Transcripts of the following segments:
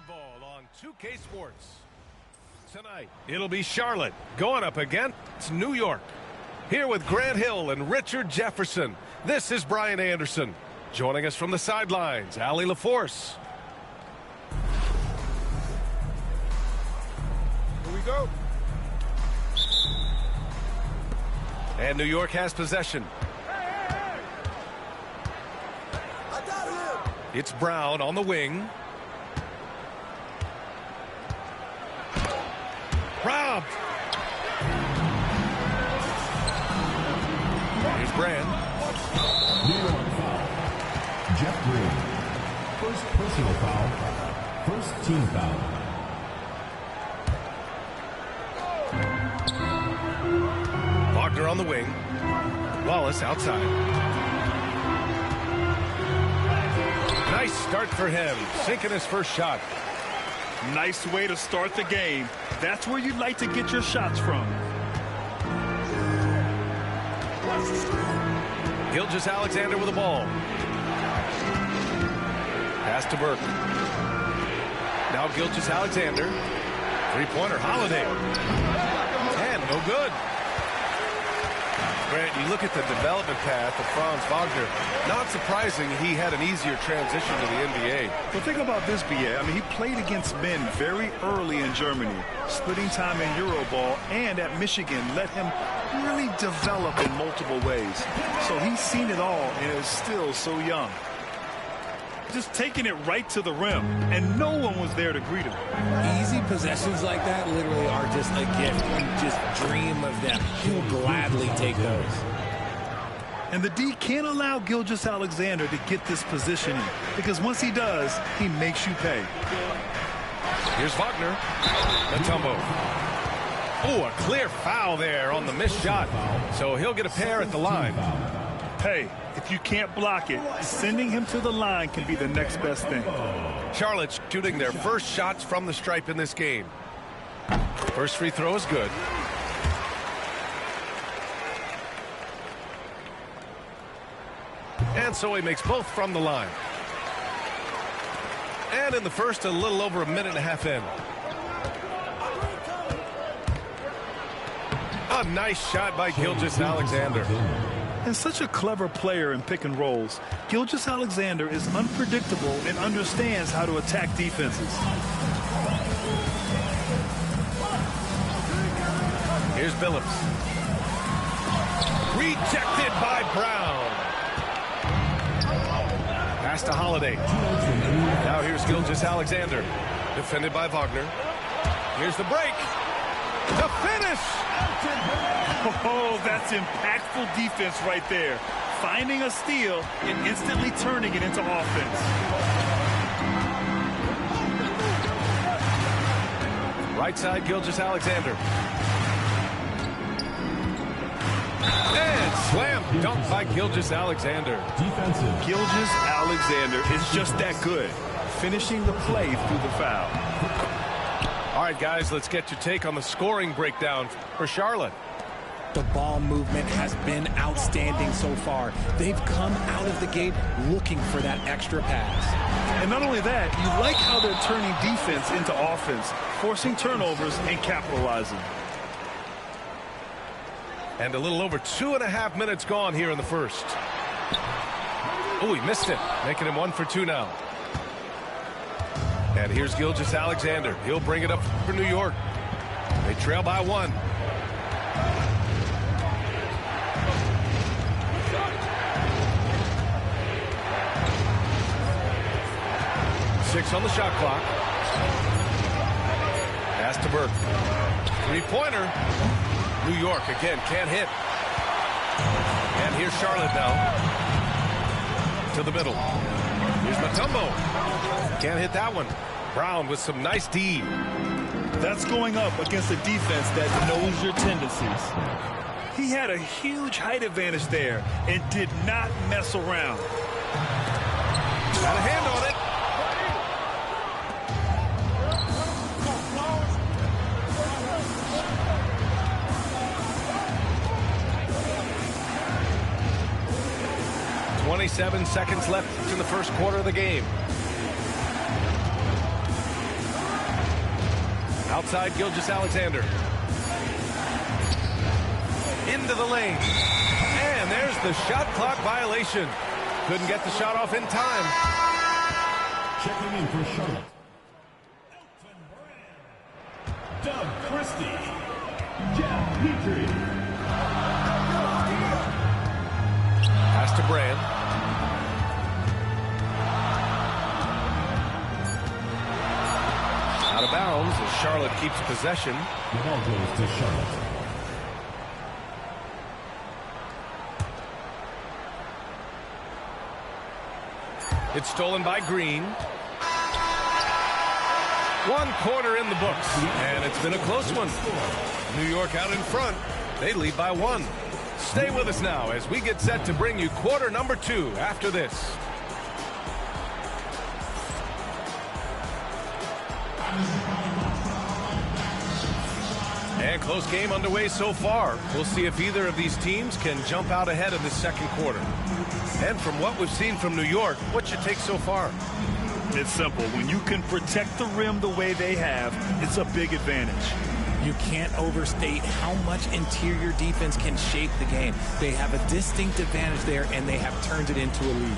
basketball on 2K Sports. Tonight, it'll be Charlotte going up against New York. Here with Grant Hill and Richard Jefferson, this is Brian Anderson. Joining us from the sidelines, Allie LaForce. Here we go. And New York has possession. I got him. It's Brown on the wing. Robbed. Here's Brand. New York foul. Jeff Green. First personal foul. First team foul. Wagner on the wing. Wallace outside. Nice start for him. Sinking his first shot. Nice way to start the game. That's where you'd like to get your shots from. Gilgeous-Alexander with the ball. Pass to Burke. Now Gilgeous-Alexander. Three-pointer, Holiday. And no good. Grant, you look at the development path of Franz Wagner. Not surprising he had an easier transition to the NBA. Well, think about this, B.A. I mean, he played against men very early in Germany, splitting time in Euroball, and at Michigan let him really develop in multiple ways. So he's seen it all and is still so young. Just taking it right to the rim, and no one was there to greet him. Easy possessions like that literally are just a gift. You just dream of them. He'll gladly take those. And the D can't allow Gilgeous-Alexander to get this positioning, because once he does, he makes you pay. Here's Wagner. Mutombo. Oh, a clear foul there on the missed shot. So he'll get a pair at the line. Hey, if you can't block it, sending him to the line can be the next best thing. Charlotte's shooting their first shots from the stripe in this game. First free throw is good. And so he makes both from the line. And in the first, a little over a minute and a half in. A nice shot by Gilgeous-Alexander. And such a clever player in pick and rolls, Gilgeous-Alexander is unpredictable and understands how to attack defenses. Here's Billups. Rejected by Brown. Pass to Holiday. Now here's Gilgeous-Alexander. Defended by Wagner. Here's the break. The finish! Oh, that's impactful defense right there. Finding a steal and instantly turning it into offense. Right side, Gilgeous-Alexander. And slam dunk by Gilgeous-Alexander. Defensive. Gilgeous-Alexander is just that good, finishing the play through the foul. All right, guys, let's get your take on the scoring breakdown for Charlotte. The ball movement has been outstanding so far. They've come out of the gate looking for that extra pass. And not only that, you like how they're turning defense into offense, forcing turnovers and capitalizing. And a little over 2.5 minutes gone here in the first. Oh, he missed it, making him 1 for 2 now. And here's Gilgeous-Alexander. He'll bring it up for New York. They trail by 1. Six on the shot clock. Pass to Burke. Three-pointer. New York again can't hit. And here's Charlotte now. To the middle. Here's Mutombo. Can't hit that one. Brown with some nice D. That's going up against a defense that knows your tendencies. He had a huge height advantage there and did not mess around. Got a hand on it. .27 seconds left in the first quarter of the game. Outside Gilgeous-Alexander. Into the lane. And there's the shot clock violation. Couldn't get the shot off in time. Checking in for Charlotte. Doug Christie. Jeff Petrie. Pass to Brand. Out of bounds as Charlotte keeps possession. The ball goes to Charlotte. It's stolen by Green. 1 quarter in the books, and it's been a close one. New York out in front. They lead by 1. Stay with us now as we get set to bring you quarter number 2 after this. And close game underway so far. We'll see if either of these teams can jump out ahead in the second quarter. And from what we've seen from New York, what's your take so far? It's simple. When you can protect the rim the way they have, it's a big advantage. You can't overstate how much interior defense can shape the game. They have a distinct advantage there, and they have turned it into a lead.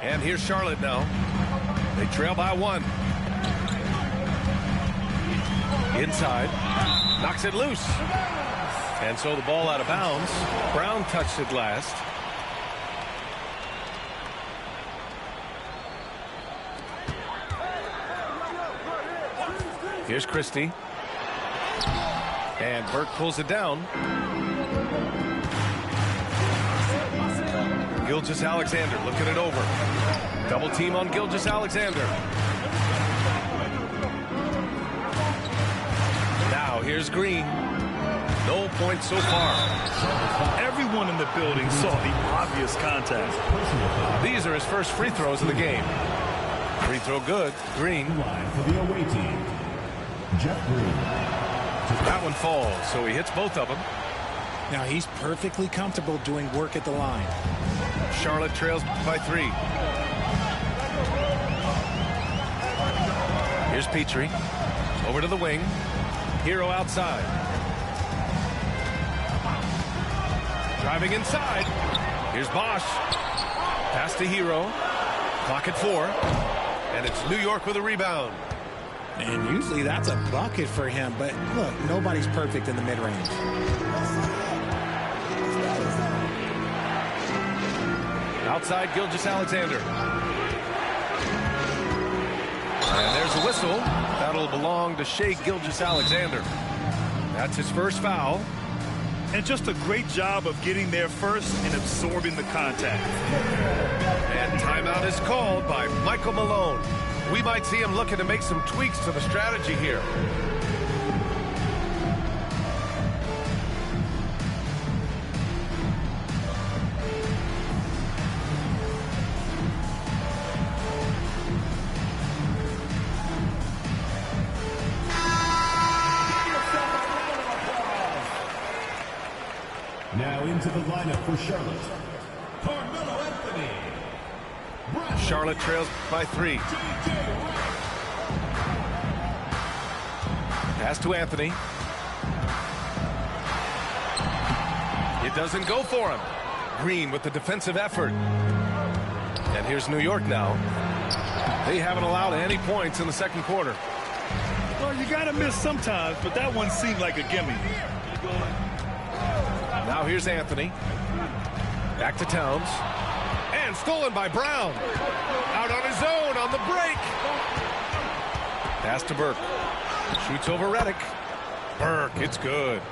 And here's Charlotte now. They trail by 1. Inside. Knocks it loose. And so the ball out of bounds. Brown touched it last. Here's Christie. And Burke pulls it down. Gilgeous-Alexander looking it over. Double team on Gilgeous-Alexander. Now here's Green. No points so far. Everyone in the building saw the obvious contact. These are his first free throws of the game. Free throw good. Green. Line for the away team. Jeff Green. That one falls, so he hits both of them. Now he's perfectly comfortable doing work at the line. Charlotte trails by 3. Here's Petrie. Over to the wing. Hero outside. Driving inside. Here's Bosch. Pass to Hero. Clock at 4. And it's New York with a rebound. And usually that's a bucket for him, but look, nobody's perfect in the mid-range. Outside Gilgeous-Alexander. And there's a whistle. That'll belong to Shai Gilgeous-Alexander. That's his first foul. And just a great job of getting there first and absorbing the contact. And timeout is called by Michael Malone. We might see him looking to make some tweaks to the strategy here. Now into the lineup for Charlotte. Carmelo Anthony. Charlotte trails by 3. Pass to Anthony. It doesn't go for him. Green with the defensive effort. And here's New York now. They haven't allowed any points in the second quarter. Well, you got to miss sometimes, but that one seemed like a gimme. Now here's Anthony. Back to Towns. And stolen by Brown. Out on his own on the break. Pass to Burke. Shoots over Redick. Burke, it's good.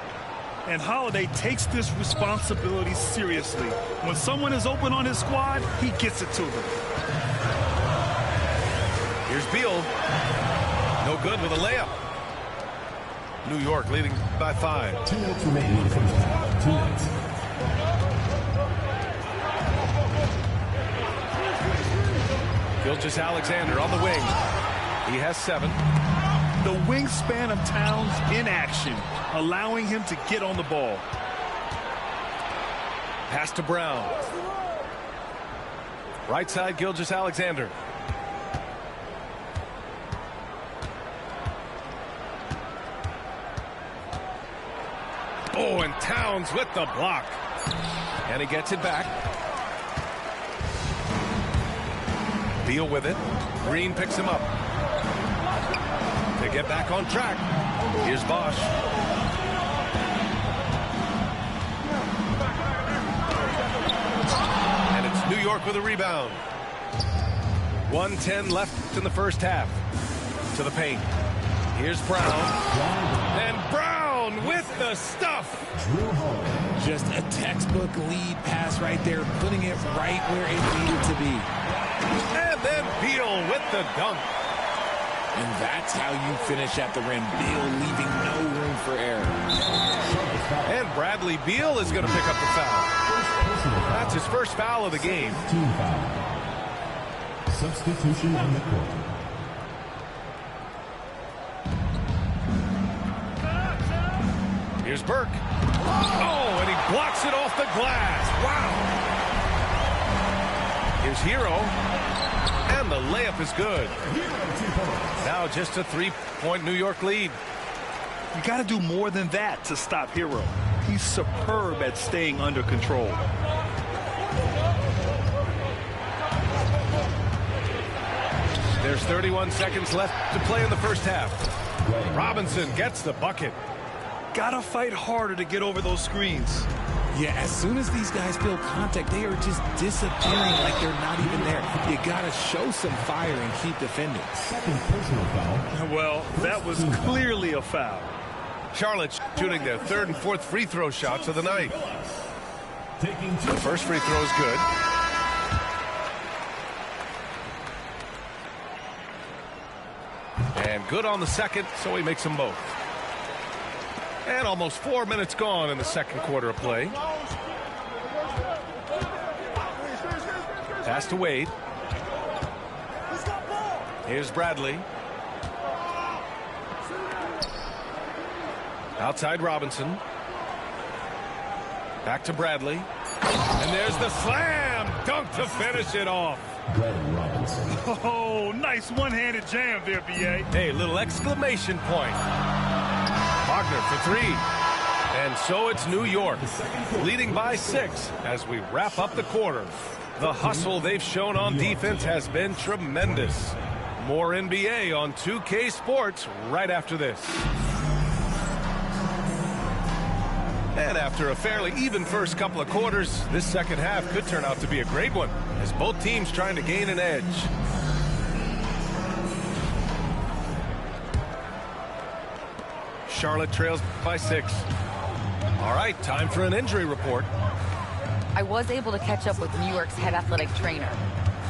And Holiday takes this responsibility seriously. When someone is open on his squad, he gets it to them. Here's Beal. No good with a layup. New York leading by 5. 2 minutes remaining in the first half. 2 minutes. Gilgeous-Alexander on the wing. He has 7. The wingspan of Towns in action, allowing him to get on the ball. Pass to Brown. Right side, Gilgeous-Alexander. Oh, and Towns with the block. And he gets it back. Beal with it. Green picks him up. They get back on track. Here's Bosch. And it's New York with a rebound. 1:10 left in the first half. To the paint. Here's Brown. And Brown with the stuff. Just a textbook lead pass right there, putting it right where it needed to be. And then Beal with the dunk. And that's how you finish at the rim. Beal leaving no room for error. And Bradley Beal is going to pick up the foul. That's his first foul of the game. Team foul. Substitution on the court. Here's Burke. Oh, and he blocks it off the glass. Wow. Here's Hero. And the layup is good. Now just a 3-point New York lead. You got to do more than that to stop Hero. He's superb at staying under control. There's 31 seconds left to play in the first half. Robinson gets the bucket. Gotta fight harder to get over those screens. Yeah, as soon as these guys feel contact, they are just disappearing like they're not even there. You gotta show some fire and keep defending. Second personal foul. Well, that was clearly a foul. Charlotte shooting their third and fourth free throw shots of the night. Taking The first free throw is good. And good on the second, so he makes them both. And almost 4 minutes gone in the second quarter of play. Pass to Wade. Here's Bradley. Outside Robinson. Back to Bradley. And there's the slam dunk to finish it off. Greg Robinson. Oh, nice one-handed jam there, B.A. Hey, little exclamation point. Wagner for three. And so it's New York, leading by 6 as we wrap up the quarter. The hustle they've shown on defense has been tremendous. More NBA on 2K Sports right after this. And after a fairly even first couple of quarters, this second half could turn out to be a great one, as both teams trying to gain an edge. Charlotte trails by 6. All right, time for an injury report. I was able to catch up with New York's head athletic trainer.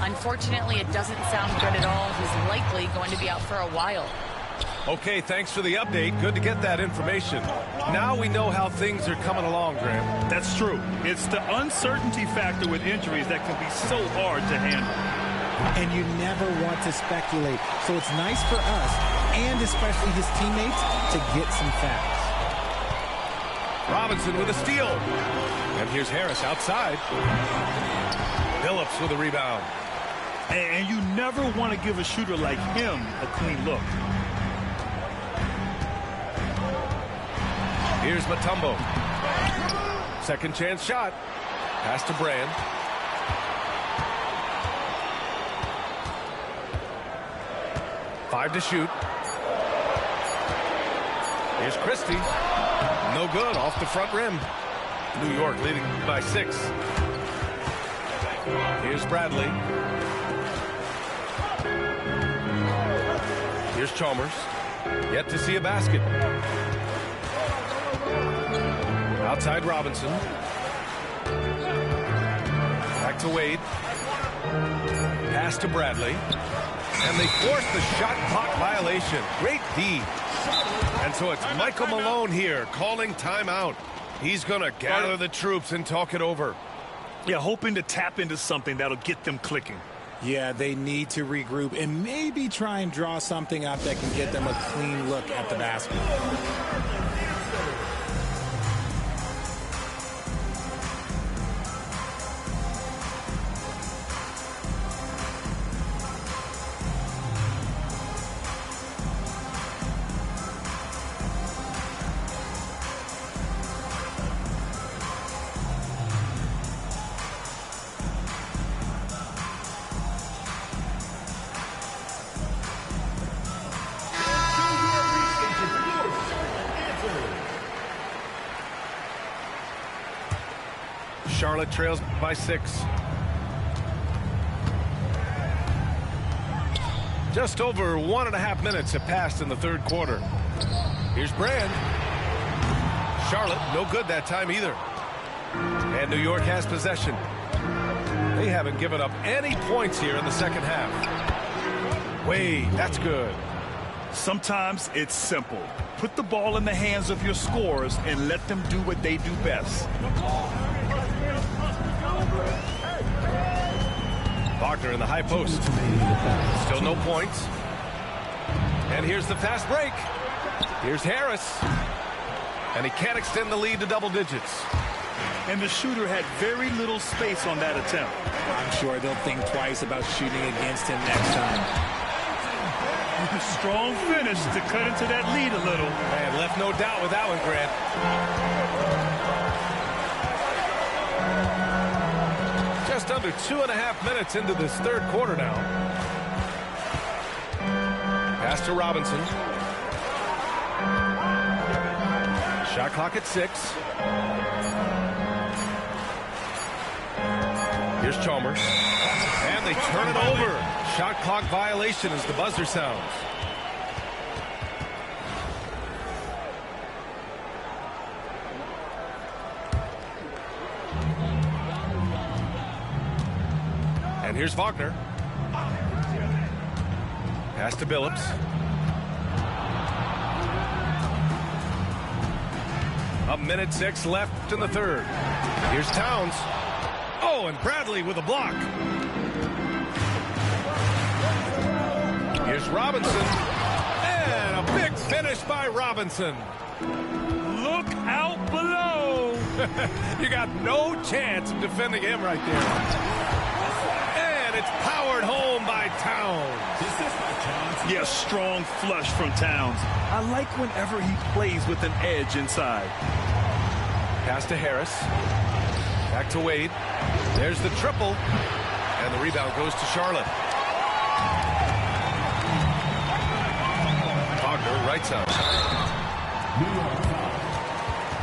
Unfortunately, it doesn't sound good at all. He's likely going to be out for a while. Okay, thanks for the update. Good to get that information. Now we know how things are coming along, Graham. That's true. It's the uncertainty factor with injuries that can be so hard to handle. And you never want to speculate. So it's nice for us, and especially his teammates, to get some facts. Robinson with a steal. And here's Harris outside. Phillips with a rebound. And you never want to give a shooter like him a clean look. Here's Mutombo. Second chance shot. Pass to Brand. Five to shoot. Here's Christie. No good, off the front rim. New York leading by 6. Here's Bradley. Here's Chalmers. Yet to see a basket. Outside Robinson. Back to Wade. Pass to Bradley. And they force the shot clock violation. Great D. And so it's Michael Malone here calling timeout. He's going to gather the troops and talk it over. Yeah, hoping to tap into something that'll get them clicking. Yeah, they need to regroup and maybe try and draw something up that can get them a clean look at the basket. Charlotte trails by 6. Just over 1.5 minutes have passed in the third quarter. Here's Brand. Charlotte, no good that time either. And New York has possession. They haven't given up any points here in the second half. Wade, that's good. Sometimes it's simple. Put the ball in the hands of your scorers and let them do what they do best. Wagner in the high post. Still no points. And here's the fast break. Here's Harris. And he can't extend the lead to double digits. And the shooter had very little space on that attempt. I'm sure they'll think twice about shooting against him next time. Strong finish to cut into that lead a little. Man, left no doubt with that one, Grant. Just under 2.5 minutes into this third quarter now. Pass to Robinson. Shot clock at 6. Here's Chalmers. And they turn it over. Shot clock violation as the buzzer sounds. And here's Wagner. Pass to Billups. A minute 6 left in the third. Here's Towns. Oh, and Bradley with a block. Here's Robinson. And a big finish by Robinson. Look out below. You got no chance of defending him right there. And it's powered home by Towns. Yes, strong flush from Towns. I like whenever he plays with an edge inside. Pass to Harris. Back to Wade. There's the triple. And the rebound goes to Charlotte. Wagner, right side. New York foul.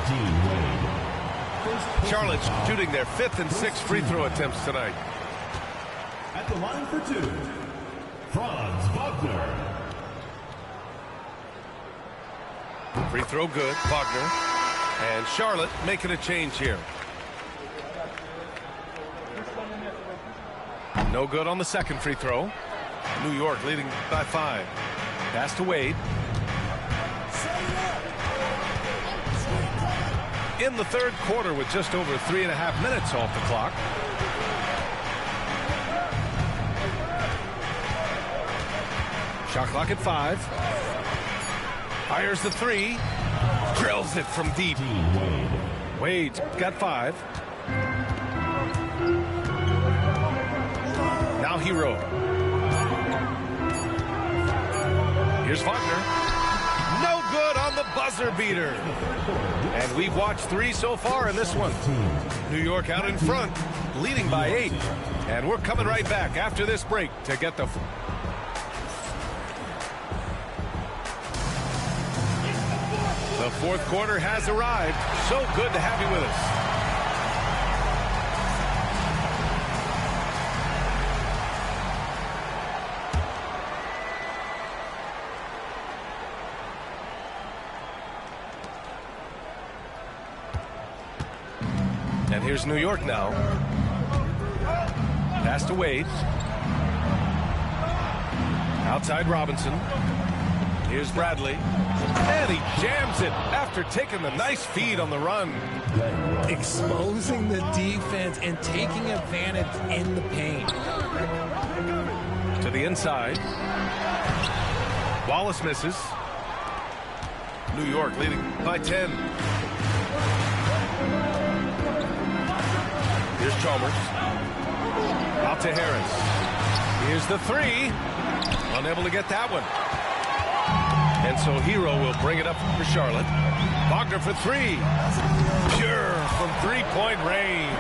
Dean Wade. Charlotte's shooting their 5th and 6th free throw attempts tonight. At the line for 2, Franz Wagner. Free throw good, Wagner. And Charlotte making a change here. No good on the second free throw. New York leading by 5. Pass to Wade. In the third quarter with just over 3.5 minutes off the clock. Shot clock at 5. Fires the 3. Drills it from deep. Wade's got 5. Now Hero. Here's Wagner. No good on the buzzer beater. And we've watched 3 so far in this one. New York out in front, leading by 8. And we're coming right back after this break to get the... The fourth quarter has arrived. So good to have you with us. And here's New York now. Pass to Wade. Outside Robinson. Here's Bradley. And he jams it after taking the nice feed on the run. Exposing the defense and taking advantage in the paint. To the inside. Wallace misses. New York leading by 10. Here's Chalmers. Out to Harris. Here's the 3. Unable to get that one. And so Hero will bring it up for Charlotte. Wagner for 3. Pure from 3-point range.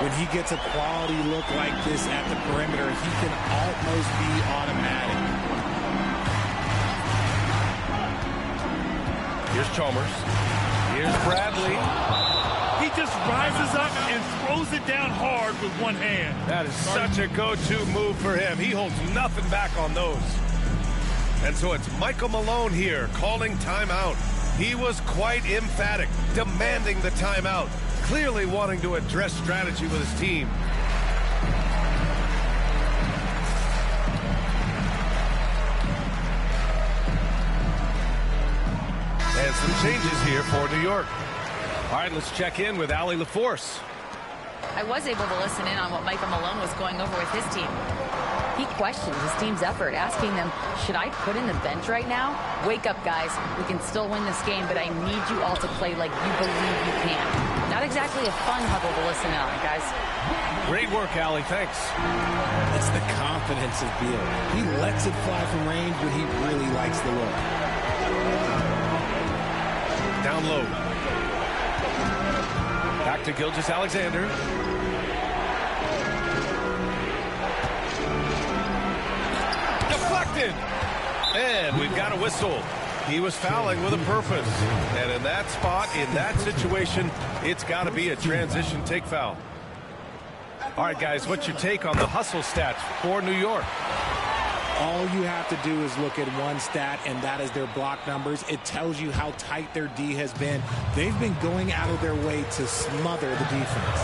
When he gets a quality look like this at the perimeter, he can almost be automatic. Here's Chalmers. Here's Bradley. He just rises up and throws it down hard with one hand. That is such a go-to move for him. He holds nothing back on those. And so it's Michael Malone here calling timeout. He was quite emphatic, demanding the timeout, clearly wanting to address strategy with his team. And some changes here for New York. All right, let's check in with Allie LaForce. I was able to listen in on what Michael Malone was going over with his team. He questioned his team's effort, asking them, should I put in the bench right now? Wake up, guys. We can still win this game, but I need you all to play like you believe you can. Not exactly a fun huddle to listen in on, guys. Great work, Allie. Thanks. It's the confidence of Beal. He lets it fly from range when he really likes the look. Down low. Back to Gilgeous-Alexander. Deflected. And we've got a whistle. He was fouling with a purpose. And in that spot, in that situation, it's got to be a transition take foul. All right, guys, what's your take on the hustle stats for New York? All you have to do is look at one stat, and that is their block numbers. It tells you how tight their D has been. They've been going out of their way to smother the defense.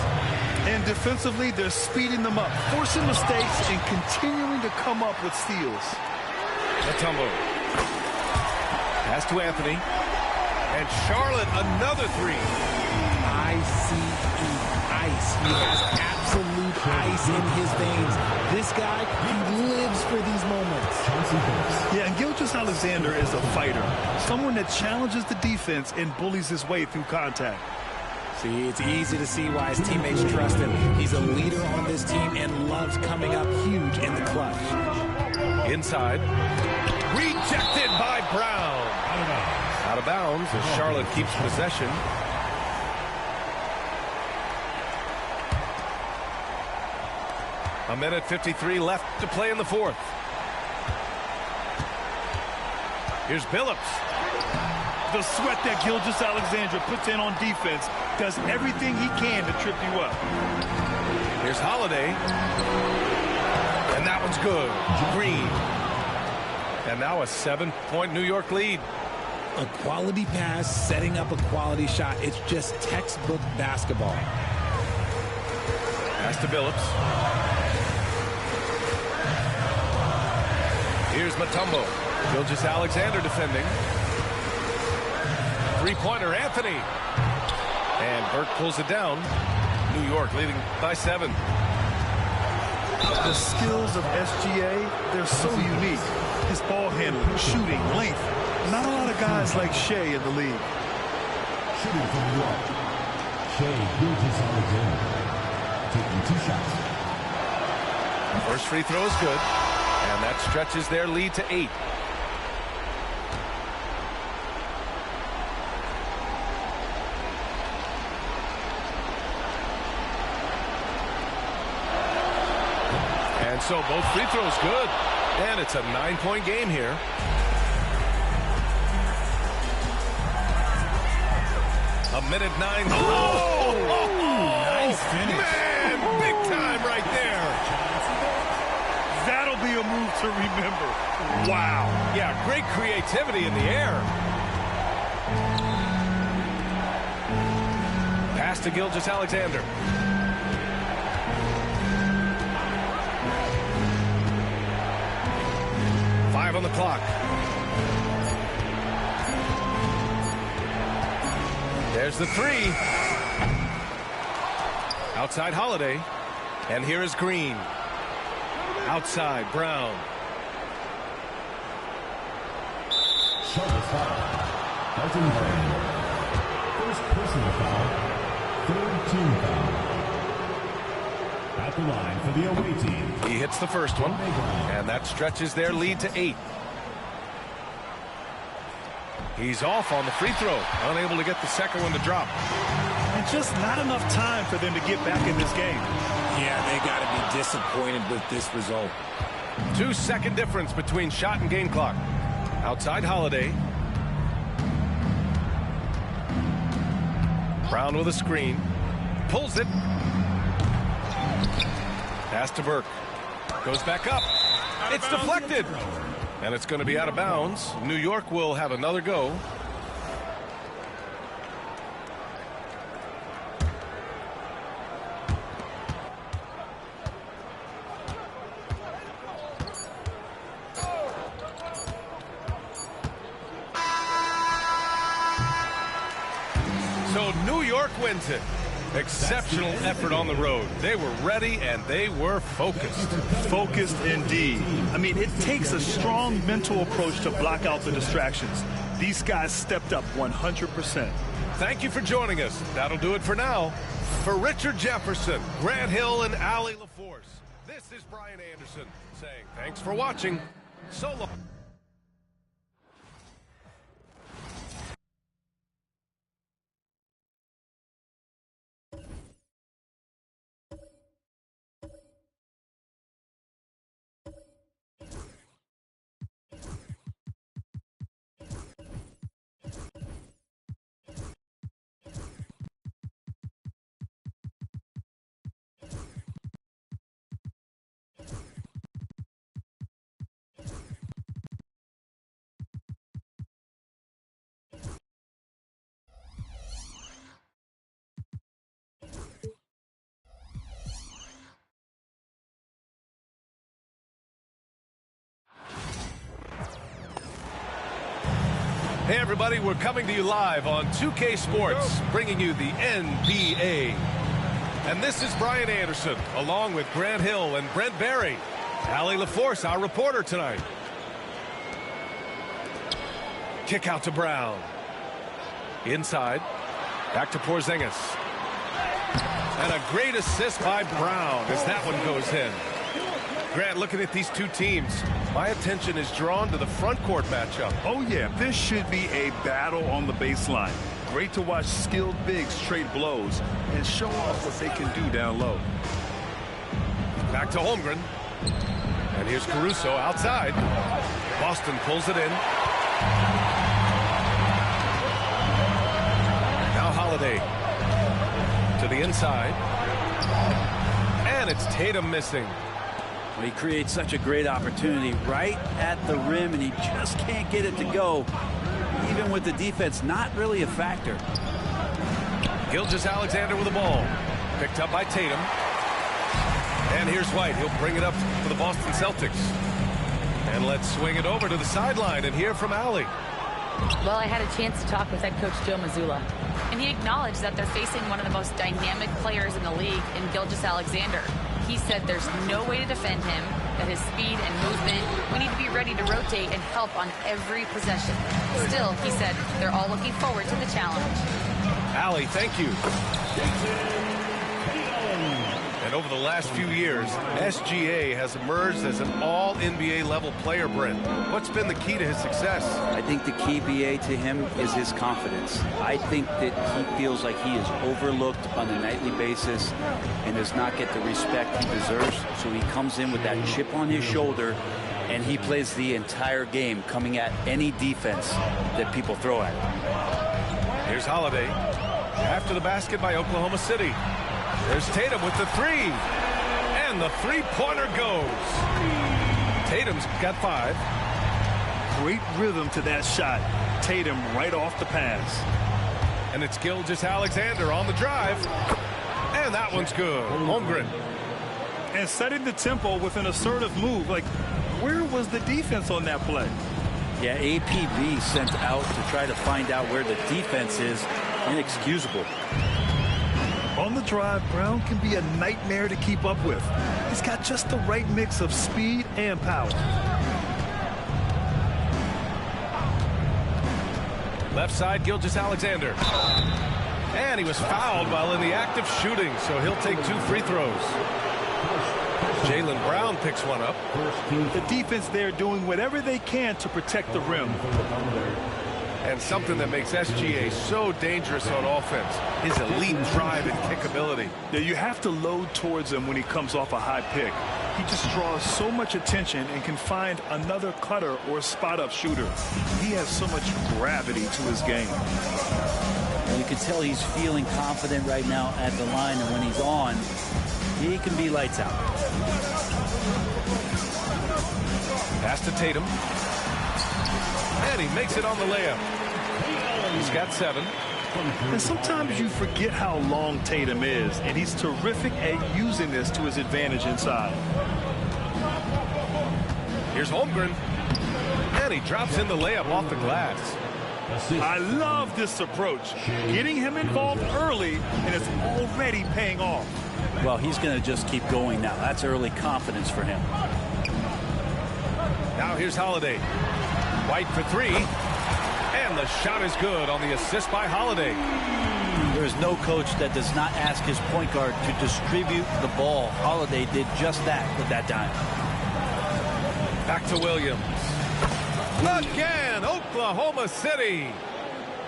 And defensively, they're speeding them up, forcing mistakes, and continuing to come up with steals. Matumbo. Pass to Anthony. And Charlotte, another three. ICE. Ice. He has absolute ice in his veins. This guy, he lives for these moments. Yeah, and Gilgeous-Alexander is a fighter. Someone that challenges the defense and bullies his way through contact. See, it's easy to see why his teammates trust him. He's a leader on this team and loves coming up huge in the clutch. Inside. Rejected by Brown. Out of bounds as Charlotte keeps possession. A minute 53 left to play in the fourth. Here's Billups. The sweat that Gilgeous-Alexander puts in on defense does everything he can to trip you up. Here's Holiday. And that one's good. Green. And now a 7-point New York lead. A quality pass, setting up a quality shot. It's just textbook basketball. Pass to Billups. Here's Matumbo. Gilgeous-Alexander defending. Three-pointer, Anthony. And Burke pulls it down. New York leading by 7. The skills of SGA, they're so unique. His ball handling, shooting, length. Not a lot of guys like Shea in the league. Shooting from New York, Shea Gilgeous-Alexander, taking 2 shots. First free throw is good. And that stretches their lead to 8. And so both free throws good. And it's a 9-point game here. A minute 9. Oh! Nice finish. Man, big time right there. That'll be a move to remember. Wow. Yeah, great creativity in the air. Pass to Gilgeous-Alexander. Five on the clock. There's the three. Outside Holiday. And here is Green. Outside, Brown. Charlotte foul. Elton Brand. First personal foul. Third team foul. At the line for the away team. He hits the first one, and that stretches their lead to 8. He's off on the free throw, unable to get the second one to drop. And just not enough time for them to get back in this game. Yeah, they got to be disappointed with this result. 2-second difference between shot and game clock. Outside Holiday. Brown with a screen. pulls it. Pass to Burke. Goes back up. It's deflected. And it's going to be out of bounds. New York will have another go. So New York wins it. Exceptional effort on the road. They were ready and they were focused. Focused indeed. I mean, it takes a strong mental approach to block out the distractions. These guys stepped up 100%. Thank you for joining us. That'll do it for now. For Richard Jefferson, Grant Hill, and Allie LaForce, this is Brian Anderson saying thanks for watching. So long. Hey everybody, we're coming to you live on 2K Sports, bringing you the NBA. And this is Brian Anderson, along with Grant Hill and Brent Barry. Allie LaForce, our reporter tonight. Kick out to Brown. Inside. Back to Porzingis. And a great assist by Brown as that one goes in. Grant, looking at these two teams, my attention is drawn to the front court matchup. Oh, yeah, this should be a battle on the baseline. Great to watch skilled bigs trade blows and show off what they can do down low. Back to Holmgren. And here's Caruso outside. Boston pulls it in. Now Holiday to the inside. And it's Tatum missing. He creates such a great opportunity right at the rim, and he just can't get it to go. Even with the defense not really a factor. Gilgeous-Alexander with the ball. Picked up by Tatum. And here's White. He'll bring it up for the Boston Celtics. And let's swing it over to the sideline and hear from Allie. Well, I had a chance to talk with head coach Joe Mazzulla, and he acknowledged that they're facing one of the most dynamic players in the league in Gilgeous-Alexander. He said there's no way to defend him, that his speed and movement, we need to be ready to rotate and help on every possession. Still, he said, they're all looking forward to the challenge. Allie, thank you. And over the last few years, SGA has emerged as an all-NBA level player, Brent. What's been the key to his success? I think the key, BA, to him is his confidence. I think that he feels like he is overlooked on a nightly basis and does not get the respect he deserves. So he comes in with that chip on his shoulder, and he plays the entire game, coming at any defense that people throw at him. Here's Holiday. After the basket by Oklahoma City. There's Tatum with the three. And the three-pointer goes. Tatum's got 5. Great rhythm to that shot. Tatum right off the pass. And it's Gilgeous-Alexander on the drive. And that one's good. Holmgren. And setting the tempo with an assertive move. Like, where was the defense on that play? Yeah, APB sent out to try to find out where the defense is. Inexcusable. On the drive, Brown can be a nightmare to keep up with. He's got just the right mix of speed and power. Left side, Gilgeous-Alexander. And he was fouled while in the act of shooting, so he'll take 2 free throws. Jaylen Brown picks one up. The defense there doing whatever they can to protect the rim. And something that makes SGA so dangerous on offense, his elite drive and kickability. Yeah, you have to load towards him when he comes off a high pick. He just draws so much attention and can find another cutter or spot-up shooter. He has so much gravity to his game. You can tell he's feeling confident right now at the line, and when he's on, he can be lights out. Pass to Tatum. And he makes it on the layup. He's got 7. And sometimes you forget how long Tatum is, and he's terrific at using this to his advantage inside. Here's Holmgren. And he drops in the layup off the glass. I love this approach. Getting him involved early, and it's already paying off. Well, he's going to just keep going now. That's early confidence for him. Now here's Holiday. White for 3. And the shot is good on the assist by Holiday. There is no coach that does not ask his point guard to distribute the ball. Holiday did just that with that dime. Back to Williams. Again, Oklahoma City.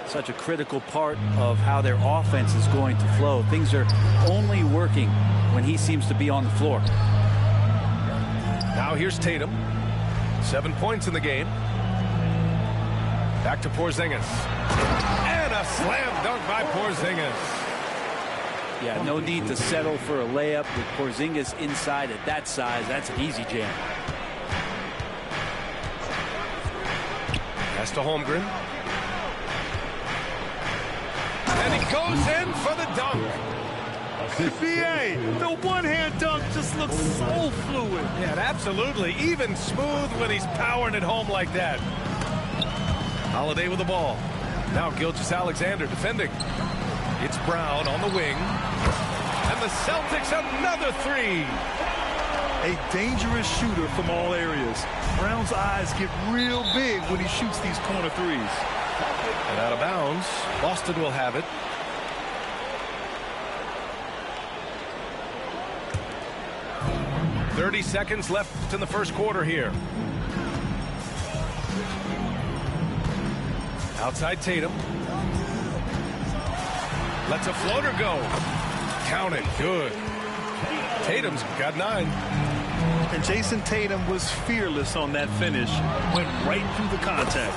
Such a critical part of how their offense is going to flow. Things are only working when he seems to be on the floor. Now here's Tatum. 7 points in the game. Back to Porzingis. And a slam dunk by Porzingis. Yeah, no need to settle for a layup with Porzingis inside at that size. That's an easy jam. Pass to Holmgren. And he goes in for the dunk. BA, the one-hand dunk just looks so fluid. Yeah, absolutely. Even smooth when he's powering it home like that. Holiday with the ball. Now Gilgeous-Alexander defending. It's Brown on the wing. And the Celtics another 3. A dangerous shooter from all areas. Brown's eyes get real big when he shoots these corner threes. And out of bounds. Boston will have it. .30 seconds left in the first quarter here. Outside Tatum. Lets a floater go. Count it. Good. Tatum's got 9. And Jason Tatum was fearless on that finish. Went right through the contact.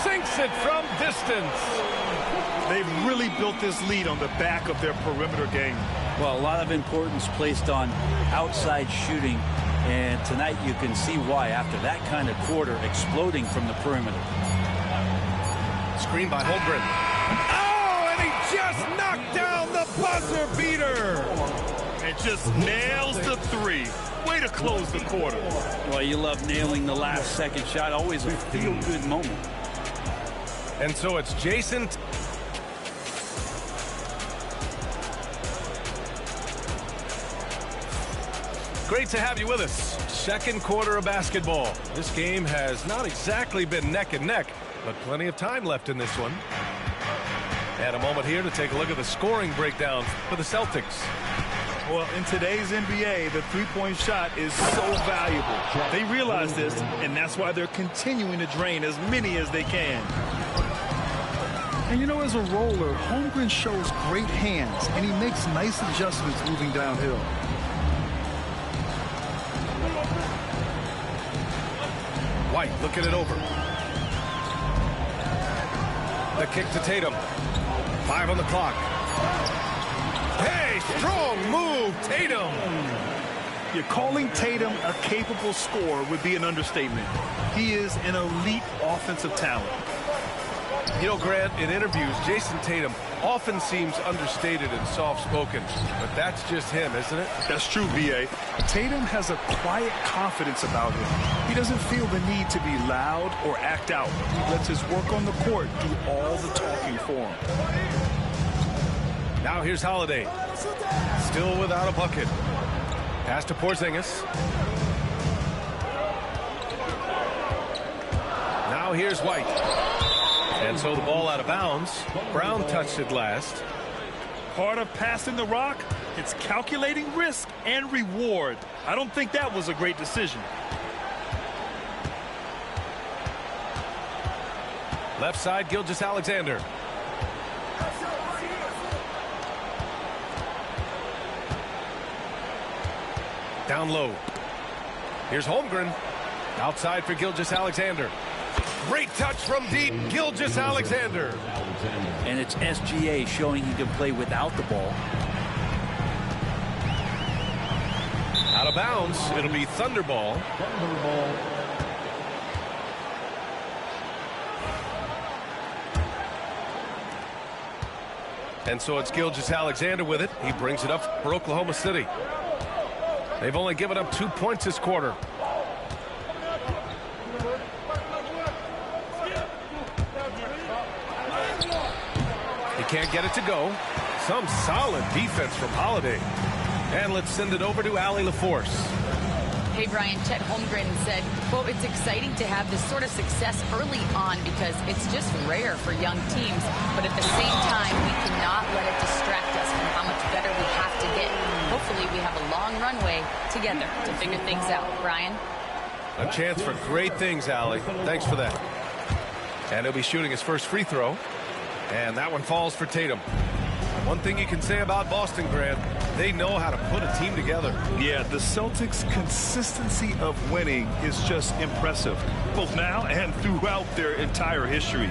Sinks it from distance. They've really built this lead on the back of their perimeter game. Well, a lot of importance placed on outside shooting. And tonight you can see why after that kind of quarter exploding from the perimeter. Screen by Holmgren. Oh, and he just knocked down the buzzer beater. And just nails the 3. Way to close the quarter. Well, you love nailing the last second shot. Always a feel-good moment. And so it's Jason. Great to have you with us. Second quarter of basketball. This game has not exactly been neck and neck, but plenty of time left in this one. And a moment here to take a look at the scoring breakdown for the Celtics. Well, in today's NBA, the three-point shot is so valuable. They realize this, and that's why they're continuing to drain as many as they can. And you know, as a roller, Holmgren shows great hands, and he makes nice adjustments moving downhill. White looking it over. The kick to Tatum. 5 on the clock. Hey, strong move, Tatum. You're calling Tatum a capable scorer would be an understatement. He is an elite offensive talent. You know, Grant, in interviews, Jason Tatum often seems understated and soft-spoken, but that's just him, isn't it? That's true, B.A. Tatum has a quiet confidence about him. He doesn't feel the need to be loud or act out. He lets his work on the court do all the talking for him. Now here's Holiday. Still without a bucket. Pass to Porzingis. Now here's White. And so the ball out of bounds. Brown touched it last. Part of passing the rock, it's calculating risk and reward. I don't think that was a great decision. Left side, Gilgeous-Alexander. Down low. Here's Holmgren. Outside for Gilgeous-Alexander. Great touch from deep, Gilgeous-Alexander. And it's SGA showing he can play without the ball. Out of bounds, it'll be Thunderball. And so it's Gilgeous-Alexander with it. He brings it up for Oklahoma City. They've only given up 2 points this quarter. He can't get it to go. Some solid defense from Holiday. And let's send it over to Allie LaForce. Hey, Brian, Chet Holmgren said, quote, it's exciting to have this sort of success early on because it's just rare for young teams. But at the same time, we cannot let it distract us from how much better we have to get. Hopefully, we have a long runway together to figure things out. Brian? A chance for great things, Allie. Thanks for that. And he'll be shooting his first free throw. And that one falls for Tatum. One thing you can say about Boston, Grant, they know how to put a team together. Yeah, the Celtics' consistency of winning is just impressive, both now and throughout their entire history.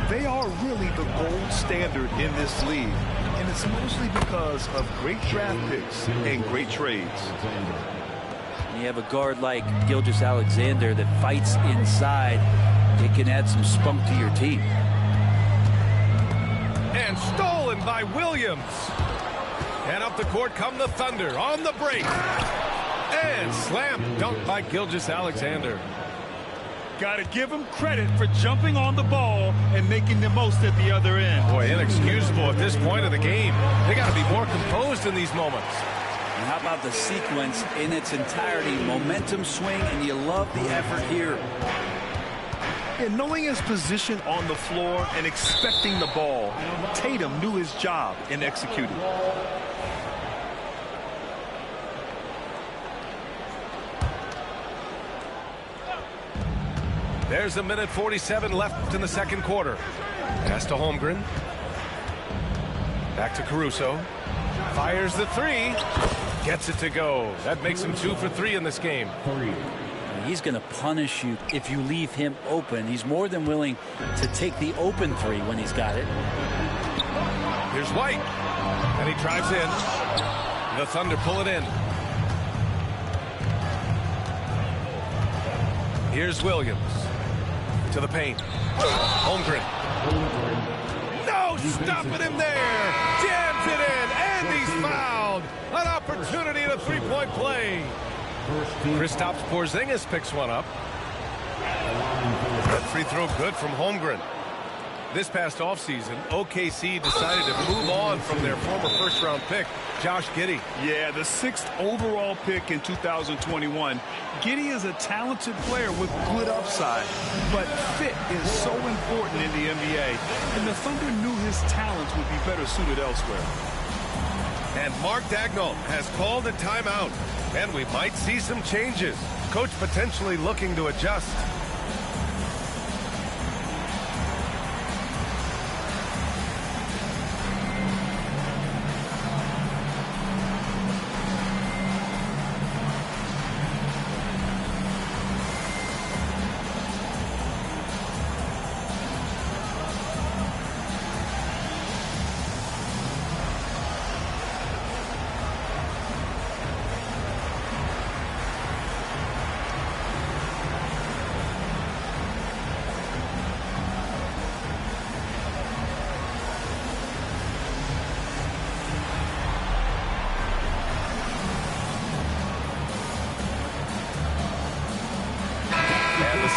They are really the gold standard in this league, and it's mostly because of great draft picks and great trades. You have a guard like Gilgeous-Alexander that fights inside. It can add some spunk to your team. And stolen by Williams. And up the court come the Thunder on the break. And slam dunk by Gilgeous-Alexander. Got to give him credit for jumping on the ball and making the most at the other end. Boy, inexcusable at this point of the game. They got to be more composed in these moments. And how about the sequence in its entirety? Momentum swing, and you love the effort here. And knowing his position on the floor and expecting the ball, Tatum knew his job in executing. There's a minute 47 left in the second quarter. Pass to Holmgren. Back to Caruso. Fires the three. Gets it to go. That makes him 2 for 3 in this game. He's going to punish you if you leave him open. He's more than willing to take the open three when he's got it. Here's White. And he drives in. The Thunder pull it in. Here's Williams. To the paint. Holmgren. No, stopping him there. Jams it in. And he's fouled. An opportunity in a three-point play. Kristaps Porzingis picks one up. That free throw good from Holmgren. This past offseason, OKC decided to move on from their former first-round pick, Josh Giddey. Yeah, the 6th overall pick in 2021. Giddey is a talented player with good upside, but fit is so important in the NBA, and the Thunder knew his talents would be better suited elsewhere. And Mark Daigneault has called a timeout, and we might see some changes. Coach potentially looking to adjust.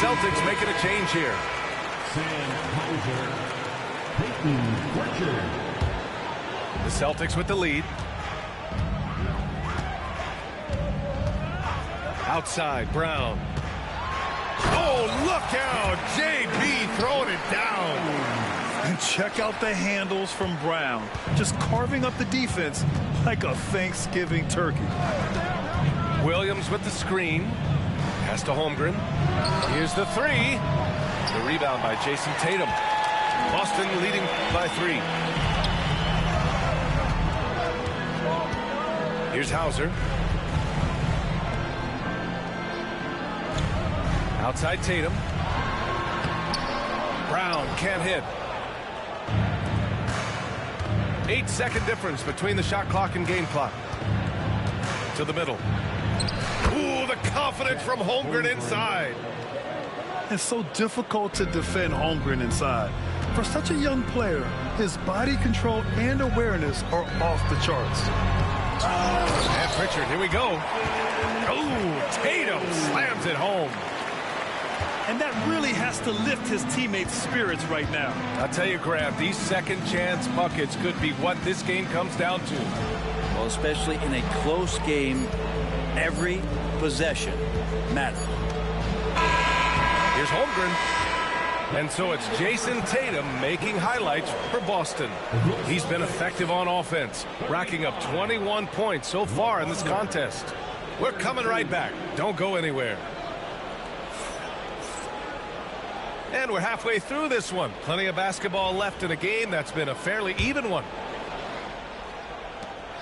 Celtics making a change here. The Celtics with the lead. Outside, Brown. Oh, look out! JB throwing it down. And check out the handles from Brown. Just carving up the defense like a Thanksgiving turkey. Williams with the screen. Pass to Holmgren. Here's the three. The rebound by Jason Tatum. Boston leading by 3. Here's Hauser. Outside Tatum. Brown can't hit. 8-second difference between the shot clock and game clock. To the middle. Ooh, the confidence from Holmgren inside. It's so difficult to defend Holmgren inside. For such a young player, his body control and awareness are off the charts. And Pritchard, here we go. Oh, Tatum slams it home. And that really has to lift his teammates' spirits right now. I'll tell you, Graham, these second chance buckets could be what this game comes down to. Well, especially in a close game, every possession matters. Here's Holmgren. And so it's Jason Tatum making highlights for Boston. He's been effective on offense, racking up 21 points so far in this contest. We're coming right back. Don't go anywhere. And we're halfway through this one. Plenty of basketball left in a game that's been a fairly even one.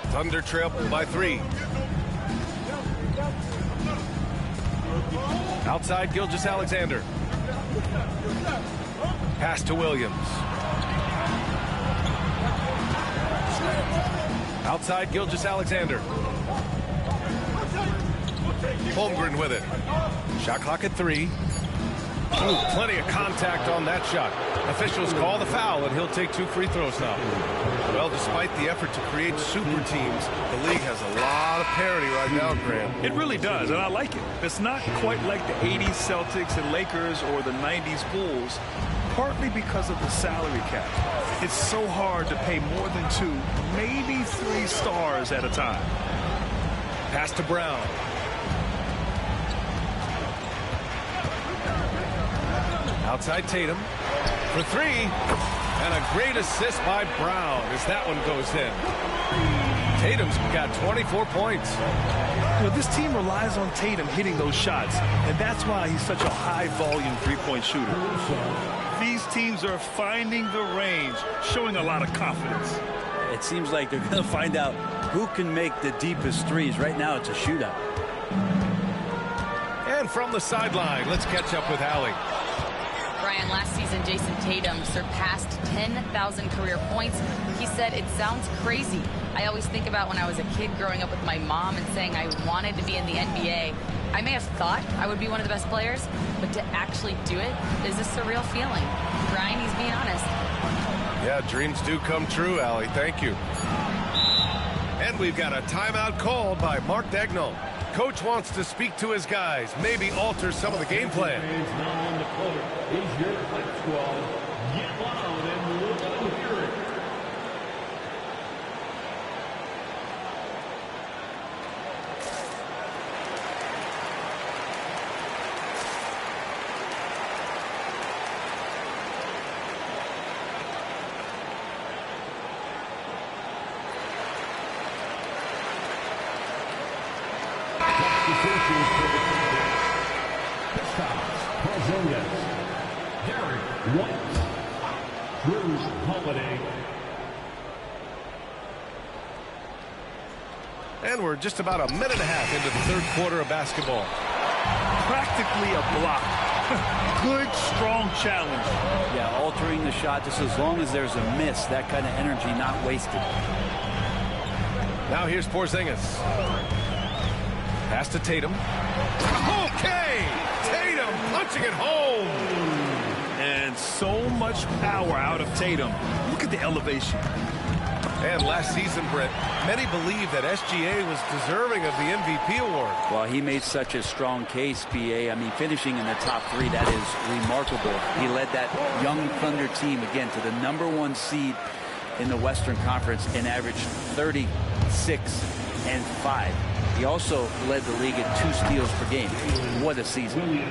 Thunder trail by 3. Outside Gilgeous-Alexander. Pass to Williams. Outside Gilgeous-Alexander. Holmgren with it. Shot clock at 3. Ooh, plenty of contact on that shot. Officials call the foul, and he'll take 2 free throws now. Well, despite the effort to create super teams, the league has a lot of parity right now, Graham. It really does, and I like it. It's not quite like the 80s Celtics and Lakers or the 90s Bulls, partly because of the salary cap. It's so hard to pay more than 2, maybe 3 stars at a time. Pass to Brown. Outside Tatum for 3. And a great assist by Brown as that one goes in. Tatum's got 24 points. You know, this team relies on Tatum hitting those shots, and that's why he's such a high-volume three-point shooter. These teams are finding the range, showing a lot of confidence. It seems like they're going to find out who can make the deepest threes. Right now, it's a shootout. And from the sideline, let's catch up with Allie. Brian, last season, Jason Tatum surpassed 10,000 career points. He said, it sounds crazy. I always think about when I was a kid growing up with my mom and saying I wanted to be in the NBA. I may have thought I would be one of the best players, but to actually do it is a surreal feeling. Brian, he's being honest. Yeah, dreams do come true, Allie. Thank you. And we've got a timeout called by Mark Dagnall. Coach wants to speak to his guys, maybe alter some of the game plan. Now on the court is your fight squad. Get loud and look to hear it. And we're just about a minute and a half into the 3rd quarter of basketball. Practically a block. Good, strong challenge. Yeah, altering the shot just as long as there's a miss, that kind of energy not wasted. Now here's Porzingis. Pass to Tatum. Okay! Tatum punching it home! And so much power out of Tatum. Look at the elevation. And last season, Brett, many believe that SGA was deserving of the MVP award. Well, he made such a strong case, BA. I mean, finishing in the top 3, that is remarkable. He led that young Thunder team, again, to the #1 seed in the Western Conference and averaged 36 and 5. He also led the league in 2 steals per game. What a season.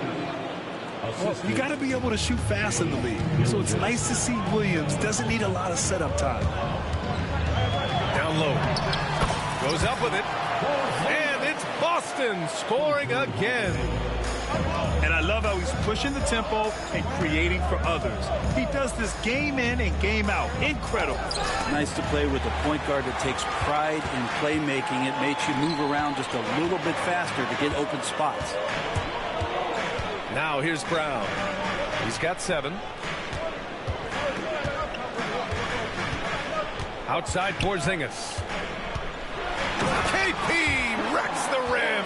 Well, you got to be able to shoot fast in the league. So it's nice to see Williams doesn't need a lot of setup time. Down low. Goes up with it. And it's Boston scoring again. And I love how he's pushing the tempo and creating for others. He does this game in and game out. Incredible. Nice to play with a point guard that takes pride in playmaking. It makes you move around just a little bit faster to get open spots. Now here's Brown. He's got 7. Outside Porzingis. KP wrecks the rim.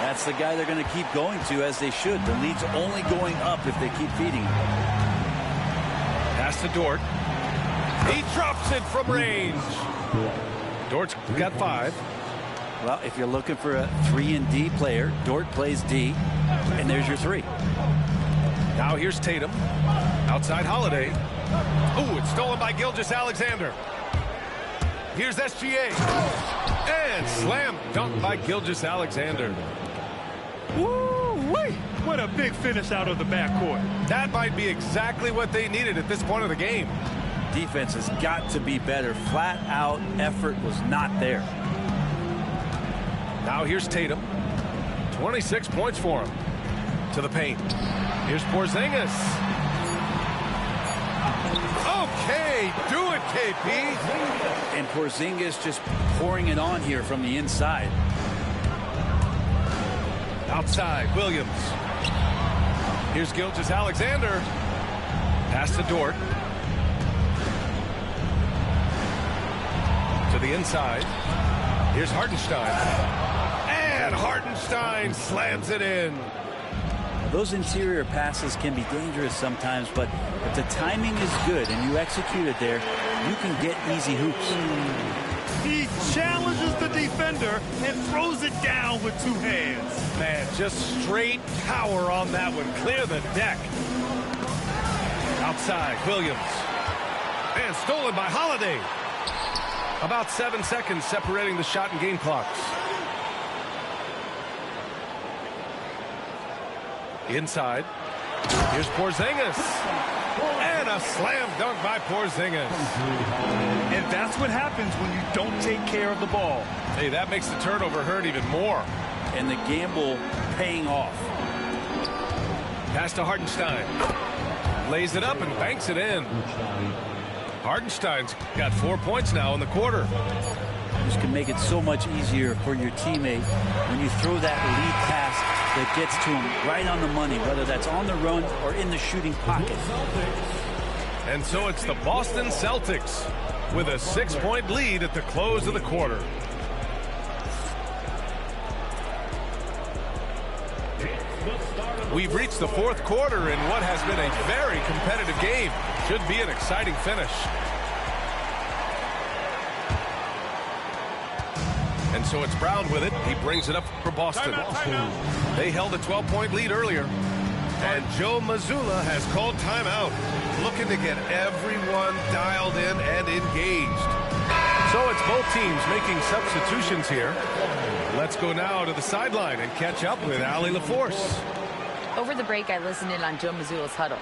That's the guy they're going to keep going to, as they should. The lead's only going up if they keep feeding him. Pass to Dort. He drops it from range. Dort's got 5. Well, if you're looking for a 3-and-D player, Dort plays D, and there's your 3. Now here's Tatum. Outside Holiday. Ooh, it's stolen by Gilgeous-Alexander. Here's SGA. And slam dunk by Gilgeous-Alexander. Woo-wee! What a big finish out of the backcourt. That might be exactly what they needed at this point of the game. Defense has got to be better. Flat out effort was not there. Now here's Tatum. 26 points for him. To the paint. Here's Porzingis. Okay, do it, KP. And Porzingis just pouring it on here from the inside. Outside, Williams. Here's Gilgeous-Alexander. Pass to Dort. To the inside. Here's Hartenstein. And Hartenstein slams it in. Those interior passes can be dangerous sometimes, but if the timing is good and you execute it there, you can get easy hoops. He challenges the defender and throws it down with 2 hands. Man, just straight power on that one. Clear the deck. Outside, Williams. And stolen by Holiday. About 7 seconds separating the shot and game clocks. Inside. Here's Porzingis. And a slam dunk by Porzingis. And that's what happens when you don't take care of the ball. Hey, that makes the turnover hurt even more. And the gamble paying off. Pass to Hartenstein. Lays it up and banks it in. Hartenstein's got 4 points now in the quarter. This can make it so much easier for your teammate when you throw that lead pass that gets to him right on the money, whether that's on the run or in the shooting pocket. And so it's the Boston Celtics with a 6-point lead at the close of the quarter. We've reached the 4th quarter in what has been a very competitive game. Should be an exciting finish. And so it's Brown with it. He brings it up for Boston. They held a 12-point lead earlier. And Joe Mazzulla has called timeout, looking to get everyone dialed in and engaged. So it's both teams making substitutions here. Let's go now to the sideline and catch up with Allie LaForce. Over the break, I listened in on Joe Mazzulla's huddle.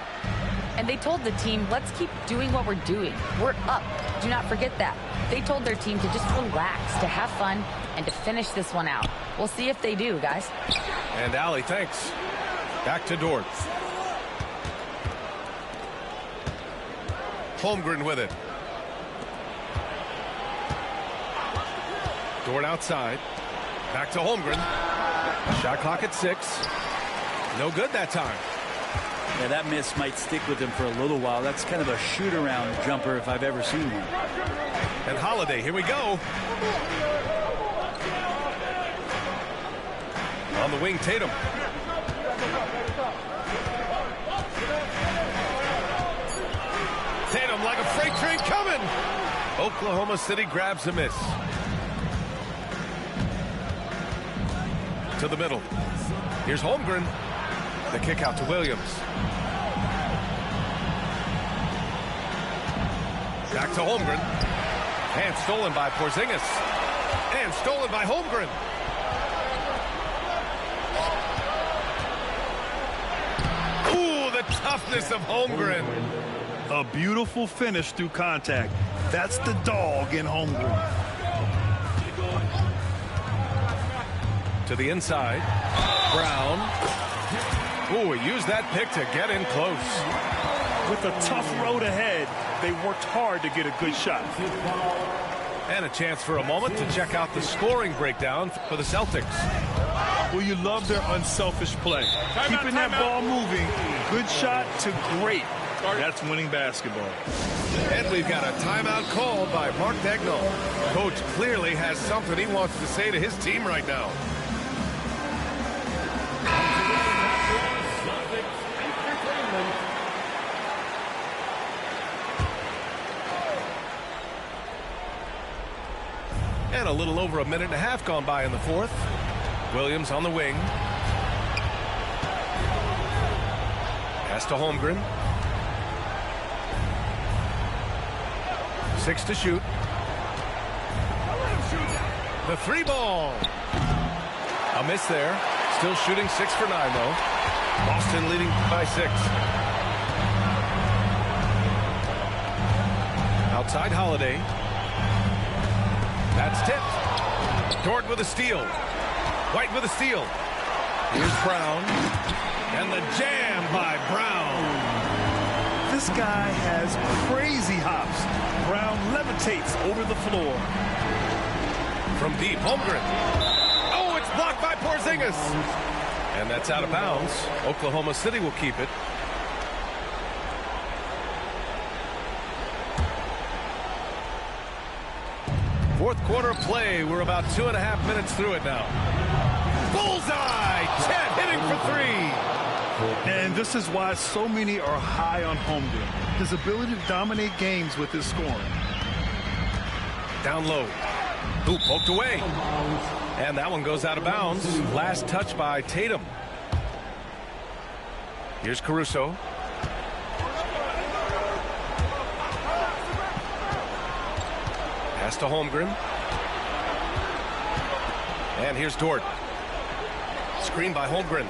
And they told the team, let's keep doing what we're doing. We're up. Do not forget that. They told their team to just relax, to have fun, and to finish this one out. We'll see if they do, guys. And Allie, thanks. Back to Dort. Holmgren with it. Dort outside. Back to Holmgren. Shot clock at 6. No good that time. Yeah, that miss might stick with him for a little while. That's kind of a shoot-around jumper if I've ever seen one. And Holiday, here we go. On the wing, Tatum. Tatum like a freight train coming. Oklahoma City grabs a miss. To the middle. Here's Holmgren. The kick out to Williams. Back to Holmgren. And stolen by Porzingis. And stolen by Holmgren. Ooh, the toughness of Holmgren. A beautiful finish through contact. That's the dog in Holmgren. To the inside. Brown. Ooh, he used that pick to get in close. With a tough road ahead, they worked hard to get a good shot. And a chance for a moment to check out the scoring breakdown for the Celtics. Well, you love their unselfish play. Keeping that ball moving, good shot to great. That's winning basketball. And we've got a timeout called by Mark Dagnall. Coach clearly has something he wants to say to his team right now. And a little over a minute and a half gone by in the fourth. Williams on the wing. Pass to Holmgren. 6 to shoot. The 3 ball. A miss there. Still shooting 6 for 9 though. Boston leading by 6. Outside Holiday. That's tipped. Dort with a steal. White with a steal. Here's Brown. And the jam by Brown. This guy has crazy hops. Brown levitates over the floor. From deep, Holmgren. Oh, it's blocked by Porzingis. And that's out of bounds. Oklahoma City will keep it. Fourth quarter play. We're about 2.5 minutes through it now. Bullseye! Chet hitting for 3. And this is why so many are high on Holmgren. His ability to dominate games with his scoring. Down low. Hoop poked away. And that one goes out of bounds. Last touch by Tatum. Here's Caruso. Pass to Holmgren. And here's Dort. Screen by Holmgren.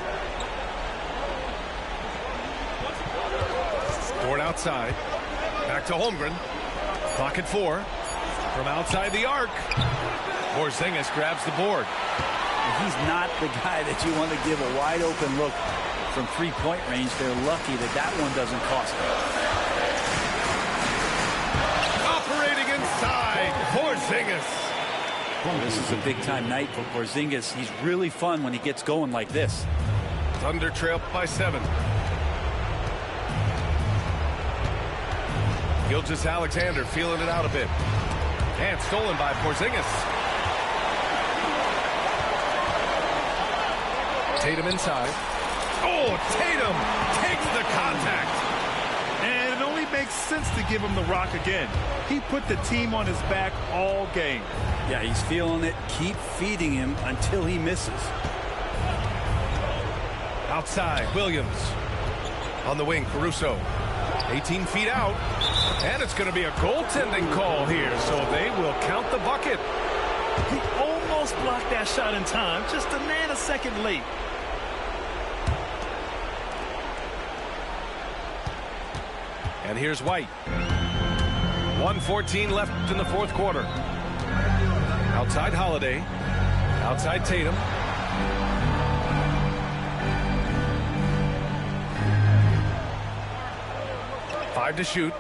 Dort outside. Back to Holmgren. Clock at 4. From outside the arc. Porzingis grabs the board. He's not the guy that you want to give a wide open look from three-point range. They're lucky that that one doesn't cost them. Operating inside. Porzingis. This is a big-time night for Porzingis. He's really fun when he gets going like this. Thunder trail by 7. Gilgeous-Alexander feeling it out a bit. And stolen by Porzingis. Tatum inside. Oh, Tatum takes the contact. And it only makes sense to give him the rock again. He put the team on his back all game. Yeah, he's feeling it. Keep feeding him until he misses. Outside, Williams. On the wing, Caruso. 18 feet out. And it's going to be a goaltending call here, so they will count the bucket. He almost blocked that shot in time, just a nanosecond late. And here's White. 1:14 left in the fourth quarter. Outside Holiday. Outside Tatum. Five to shoot.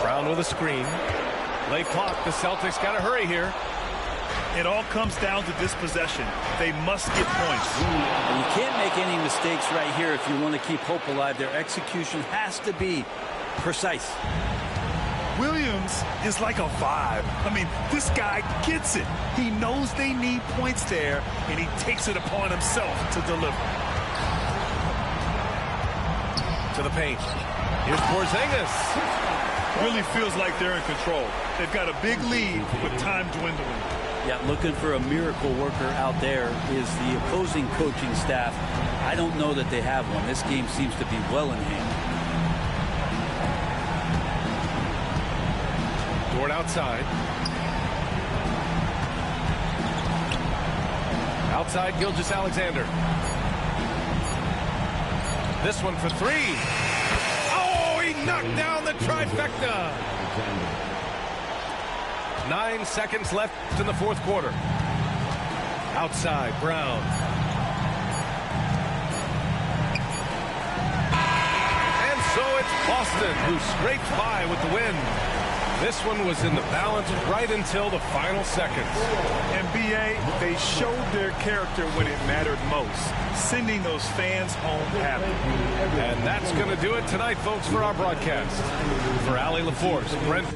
Brown with a screen. Late clock. The Celtics got to hurry here. It all comes down to this possession. They must get points. And you can't make any mistakes right here if you want to keep hope alive. Their execution has to be precise. Williams is like a vibe. I mean, this guy gets it. He knows they need points there, and he takes it upon himself to deliver. To the paint. Here's Porzingis. Really feels like they're in control. They've got a big lead with time dwindling. Yeah, looking for a miracle worker out there is the opposing coaching staff. I don't know that they have one. This game seems to be well in hand. Dort outside. Outside, Gilgeous-Alexander. This one for 3. Oh, he knocked down the trifecta. 9 seconds left in the fourth quarter. Outside, Brown. And so it's Boston who scrapes by with the win. This one was in the balance right until the final seconds. NBA, they showed their character when it mattered most, sending those fans home happy. And that's going to do it tonight, folks, for our broadcast. For Allie LaForce, Brent.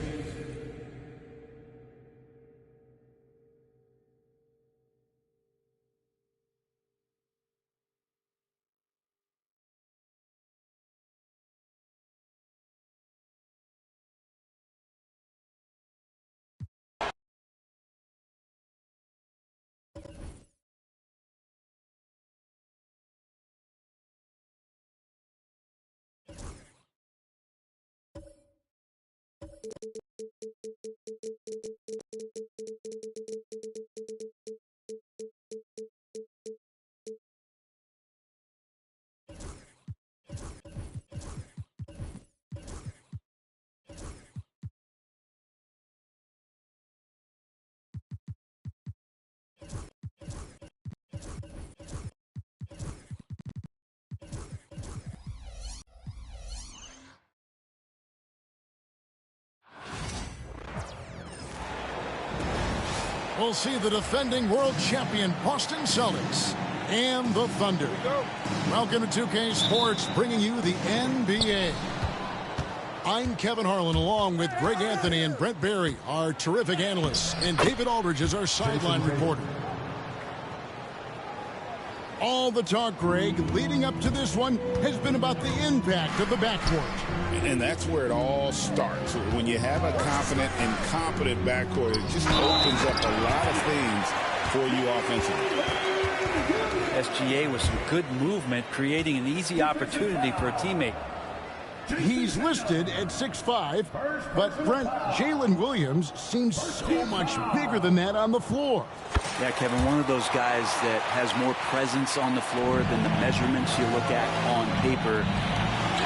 We'll see the defending world champion Boston Celtics and the Thunder. Welcome to 2K Sports, bringing you the NBA. I'm Kevin Harlan, along with Greg Anthony and Brent Barry, our terrific analysts, and David Aldridge is our sideline reporter. All the talk, Greg, leading up to this one has been about the impact of the backcourt. And that's where it all starts. When you have a confident and competent backcourt, it just opens up a lot of things for you offensively. SGA with some good movement, creating an easy opportunity for a teammate. He's listed at 6'5", but Brent, Jalen Williams seems so much bigger than that on the floor. Yeah, Kevin, one of those guys that has more presence on the floor than the measurements you look at on paper.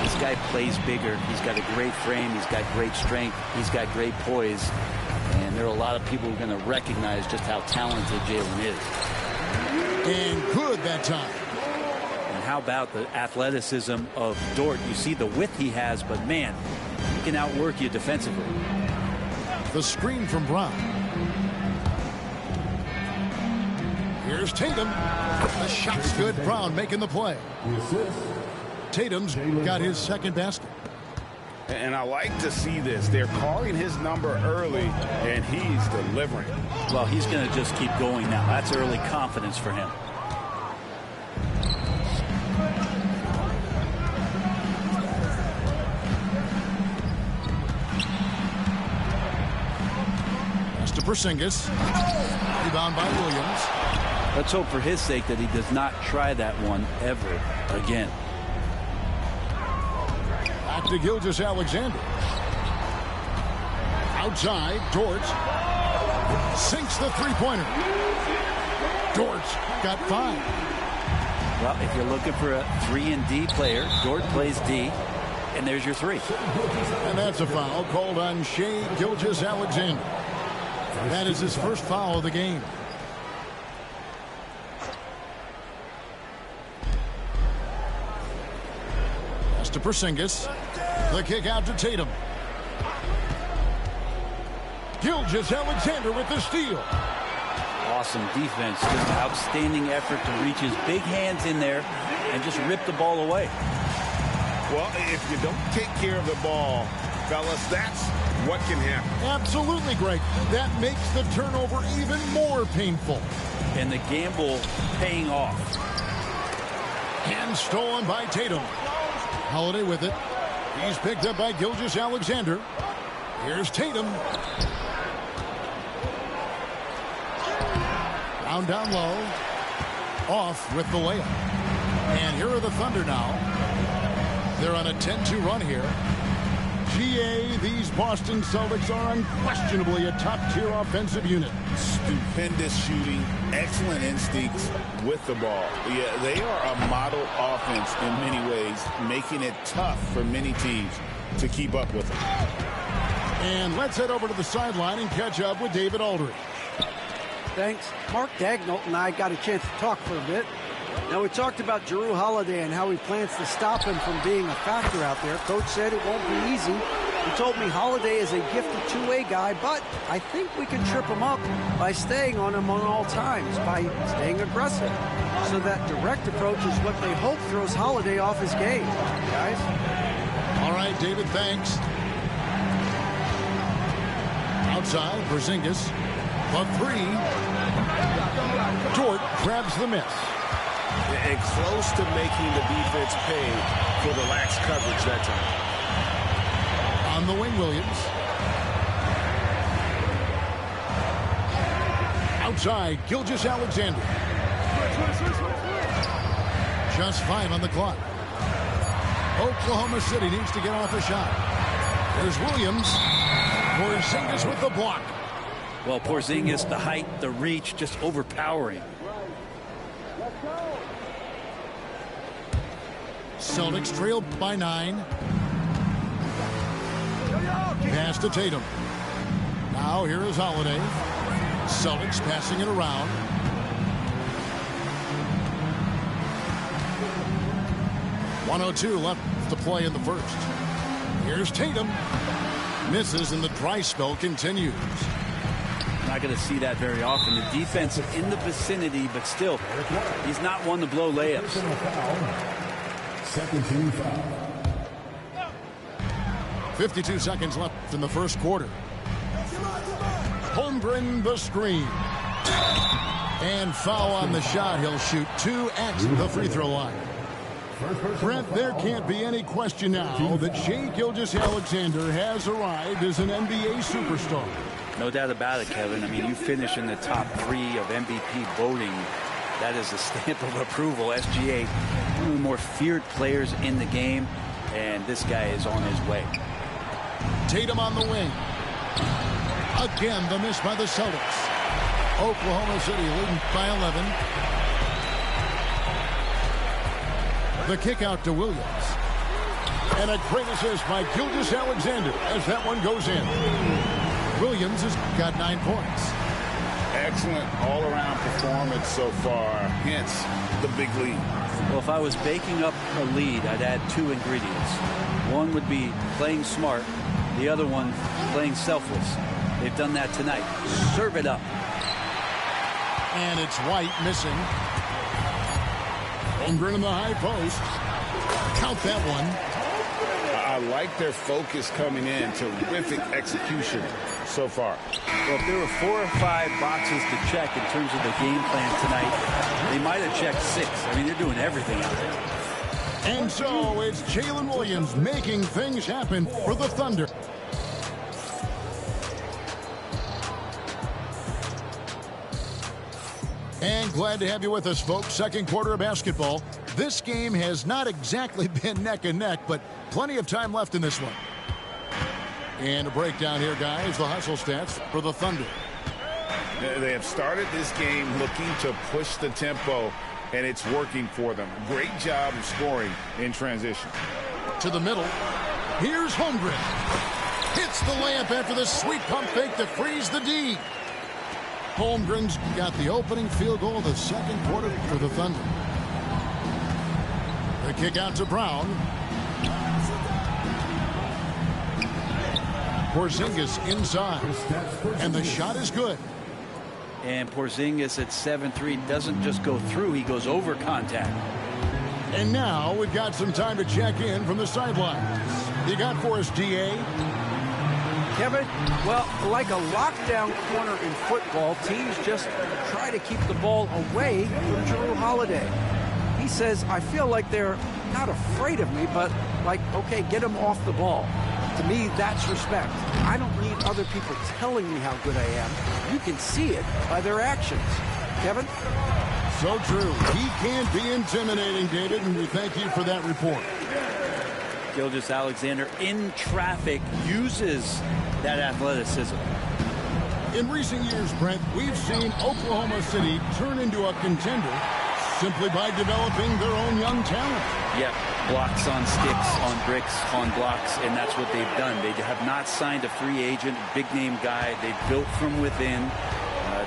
This guy plays bigger. He's got a great frame. He's got great strength. He's got great poise. And there are a lot of people who are going to recognize just how talented Jalen is. And good that time. How about the athleticism of Dort? You see the width he has, but man, he can outwork you defensively. The screen from Brown. Here's Tatum. The shot's good. Brown making the play. Tatum's got his second basket. And I like to see this. They're calling his number early, and he's delivering. Well, he's going to just keep going now. That's early confidence for him. Porzingis. Rebound by Williams. Let's hope for his sake that he does not try that one ever again. Back to Gilgeous-Alexander. Outside, Dort sinks the three-pointer. Dort got 5. Well, if you're looking for a 3-and-D player, Dort plays D, and there's your 3. And that's a foul called on Shai Gilgeous-Alexander. That is his first foul of the game. Pass to Porzingis. The kick out to Tatum. Gilgeous-Alexander with the steal. Awesome defense. Just an outstanding effort to reach his big hands in there and just rip the ball away. Well, if you don't take care of the ball, fellas, that's what can happen. Absolutely, Greg. That makes the turnover even more painful. And the gamble paying off. Hand stolen by Tatum. Holiday with it. He's picked up by Gilgeous-Alexander. Here's Tatum. Down low. Off with the layup. And here are the Thunder now. They're on a 10-2 run here. GA, these Boston Celtics are unquestionably a top-tier offensive unit. Stupendous shooting, excellent instincts with the ball. Yeah, they are a model offense in many ways, making it tough for many teams to keep up with them. And let's head over to the sideline and catch up with David Aldridge. Thanks. Mark Dagnall and I got a chance to talk for a bit. Now, we talked about Jrue Holiday and how he plans to stop him from being a factor out there. Coach said it won't be easy, He told me Holiday is a gifted two-way guy, but I think we can trip him up by staying on him on all times, by staying aggressive. So that direct approach is what they hope throws Holiday off his game, guys. All right, David, thanks. Outside, Porzingis. The three. Dort grabs the miss. And close to making the defense pay for the lax coverage that time. On the wing, Williams. Outside, Gilgeous-Alexander. Just 5 on the clock. Oklahoma City needs to get off a shot. There's Williams. Porzingis with the block. Well, Porzingis, the height, the reach, just overpowering. Celtics trail by 9. Pass to Tatum. Now here is Holiday. Celtics passing it around. .102 left to play in the first. Here's Tatum. Misses and the dry spell continues. Not going to see that very often. The defense in the vicinity, but still, he's not one to blow layups. Second team foul. 52 seconds left in the first quarter. Holmgren the screen. And foul on the shot. He'll shoot 2 at the free throw line. Brent, there can't be any question now that Shai Gilgeous-Alexander has arrived as an NBA superstar. No doubt about it, Kevin. I mean, you finish in the top 3 of MVP voting. That is a stamp of approval. SGA, one of the more feared players in the game, and this guy is on his way. Tatum on the wing. Again, the miss by the Celtics. Oklahoma City leading by 11. The kick out to Williams. And a great assist by Gilgeous-Alexander as that one goes in. Williams has got 9 points. Excellent all-around performance so far, hence the big lead. Well, if I was baking up a lead, I'd add 2 ingredients. One would be playing smart. The other one, playing selfless. They've done that tonight. Serve it up. And it's White missing. Holmgren in the high post. Count that one. I like their focus coming in. Terrific execution so far. Well, if there were 4 or 5 boxes to check in terms of the game plan tonight, they might have checked 6. I mean, they're doing everything out there. And so it's Jalen Williams making things happen for the Thunder. And glad to have you with us, folks. Second quarter of basketball. This game has not exactly been neck and neck, but plenty of time left in this one. And a breakdown here, guys. The hustle stats for the Thunder. They have started this game looking to push the tempo, and it's working for them. Great job of scoring in transition. To the middle. Here's Holmgren. Hits the layup after the sweet pump fake to freeze the D. Holmgren's got the opening field goal of the second quarter for the Thunder. The kick out to Brown. Porzingis inside. And the shot is good. And Porzingis at 7-3 doesn't just go through, he goes over contact. And now we've got some time to check in from the sidelines. You got for us, DA? Kevin, well, like a lockdown corner in football, teams just try to keep the ball away from Jrue Holiday. He says, I feel like they're not afraid of me, but like, okay, get him off the ball. To me, that's respect. I don't need other people telling me how good I am. You can see it by their actions. Kevin? So true. He can be intimidating, David, and we thank you for that report. Gilgeous-Alexander in traffic uses that athleticism. In recent years, Brent, we've seen Oklahoma City turn into a contender simply by developing their own young talent. Yep, blocks on sticks, on bricks, on blocks, and that's what they've done. They have not signed a free agent, big-name guy. They've built from within.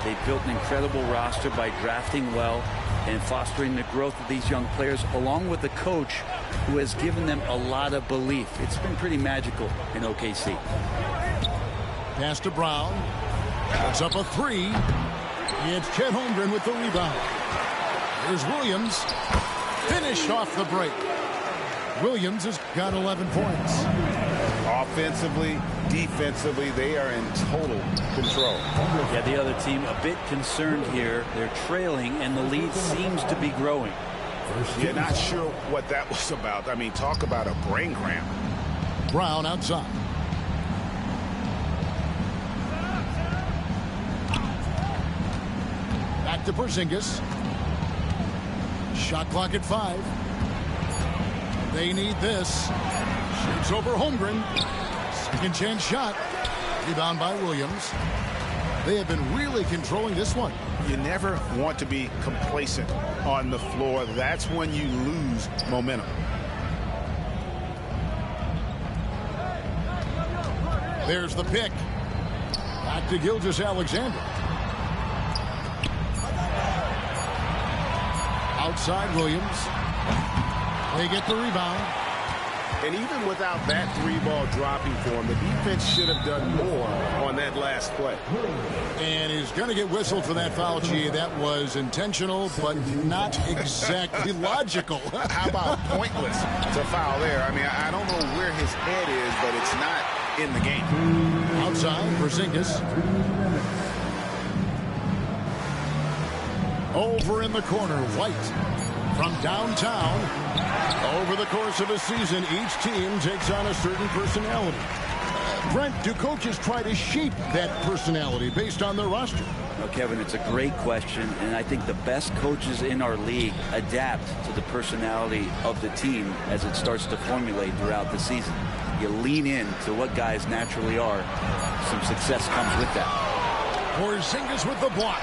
They've built an incredible roster by drafting well. and fostering the growth of these young players, along with the coach who has given them a lot of belief. It's been pretty magical in OKC. Pass to Brown. Puts up a three. It's Chet Holmgren with the rebound. Here's Williams. Finished off the break. Williams has got 11 points. Offensively, defensively, they are in total control. Yeah, the other team a bit concerned here. They're trailing, and the lead seems to be growing. You're not sure what that was about. I mean, talk about a brain cramp. Brown outside. Back to Porzingis. Shot clock at 5. They need this. Shoots over Holmgren. Second chance shot. Rebound by Williams. They have been really controlling this one. You never want to be complacent on the floor. That's when you lose momentum. There's the pick. Back to Gilgeous-Alexander. Outside Williams. They get the rebound. And even without that three-ball dropping for him, the defense should have done more on that last play. And he's going to get whistled for that foul, G. That was intentional, but not exactly logical. How about pointless to foul there? I mean, I don't know where his head is, but it's not in the game. Outside, Porzingis. Over in the corner, White. From downtown, over the course of a season, each team takes on a certain personality. Brent, do coaches try to shape that personality based on their roster? Well, Kevin, it's a great question, and I think the best coaches in our league adapt to the personality of the team as it starts to formulate throughout the season. You lean in to what guys naturally are. Some success comes with that. Porzingis with the block.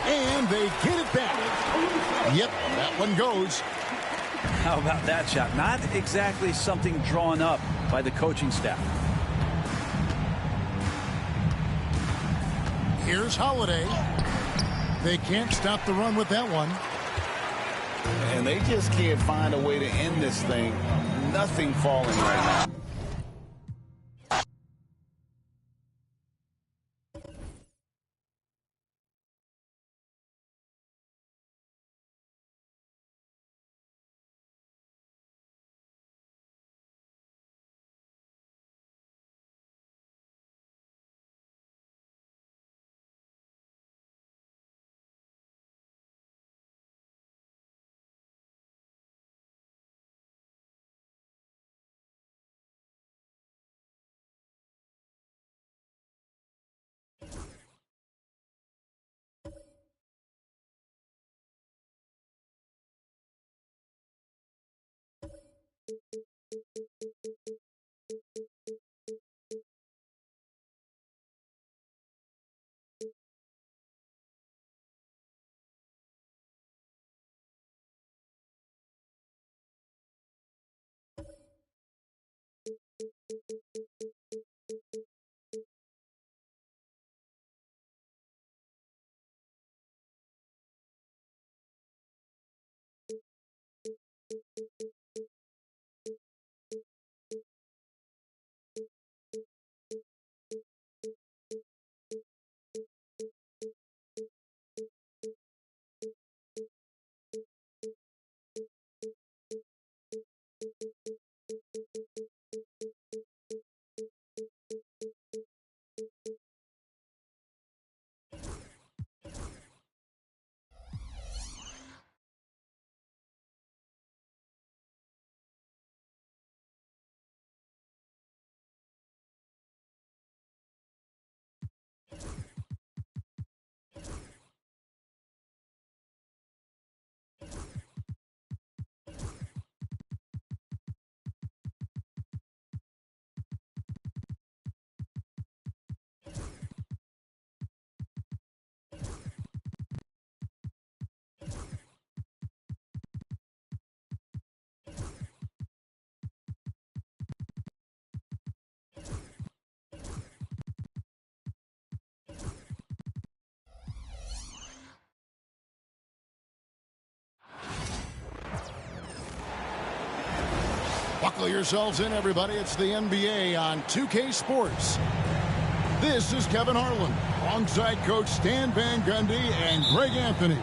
And they get it back. Yep, that one goes. How about that shot? Not exactly something drawn up by the coaching staff. Here's Holiday. They can't stop the run with that one. And they just can't find a way to end this thing. Nothing falling right now. Buckle yourselves in, everybody. It's the NBA on 2K Sports. This is Kevin Harlan alongside Coach Stan Van Gundy and Greg Anthony.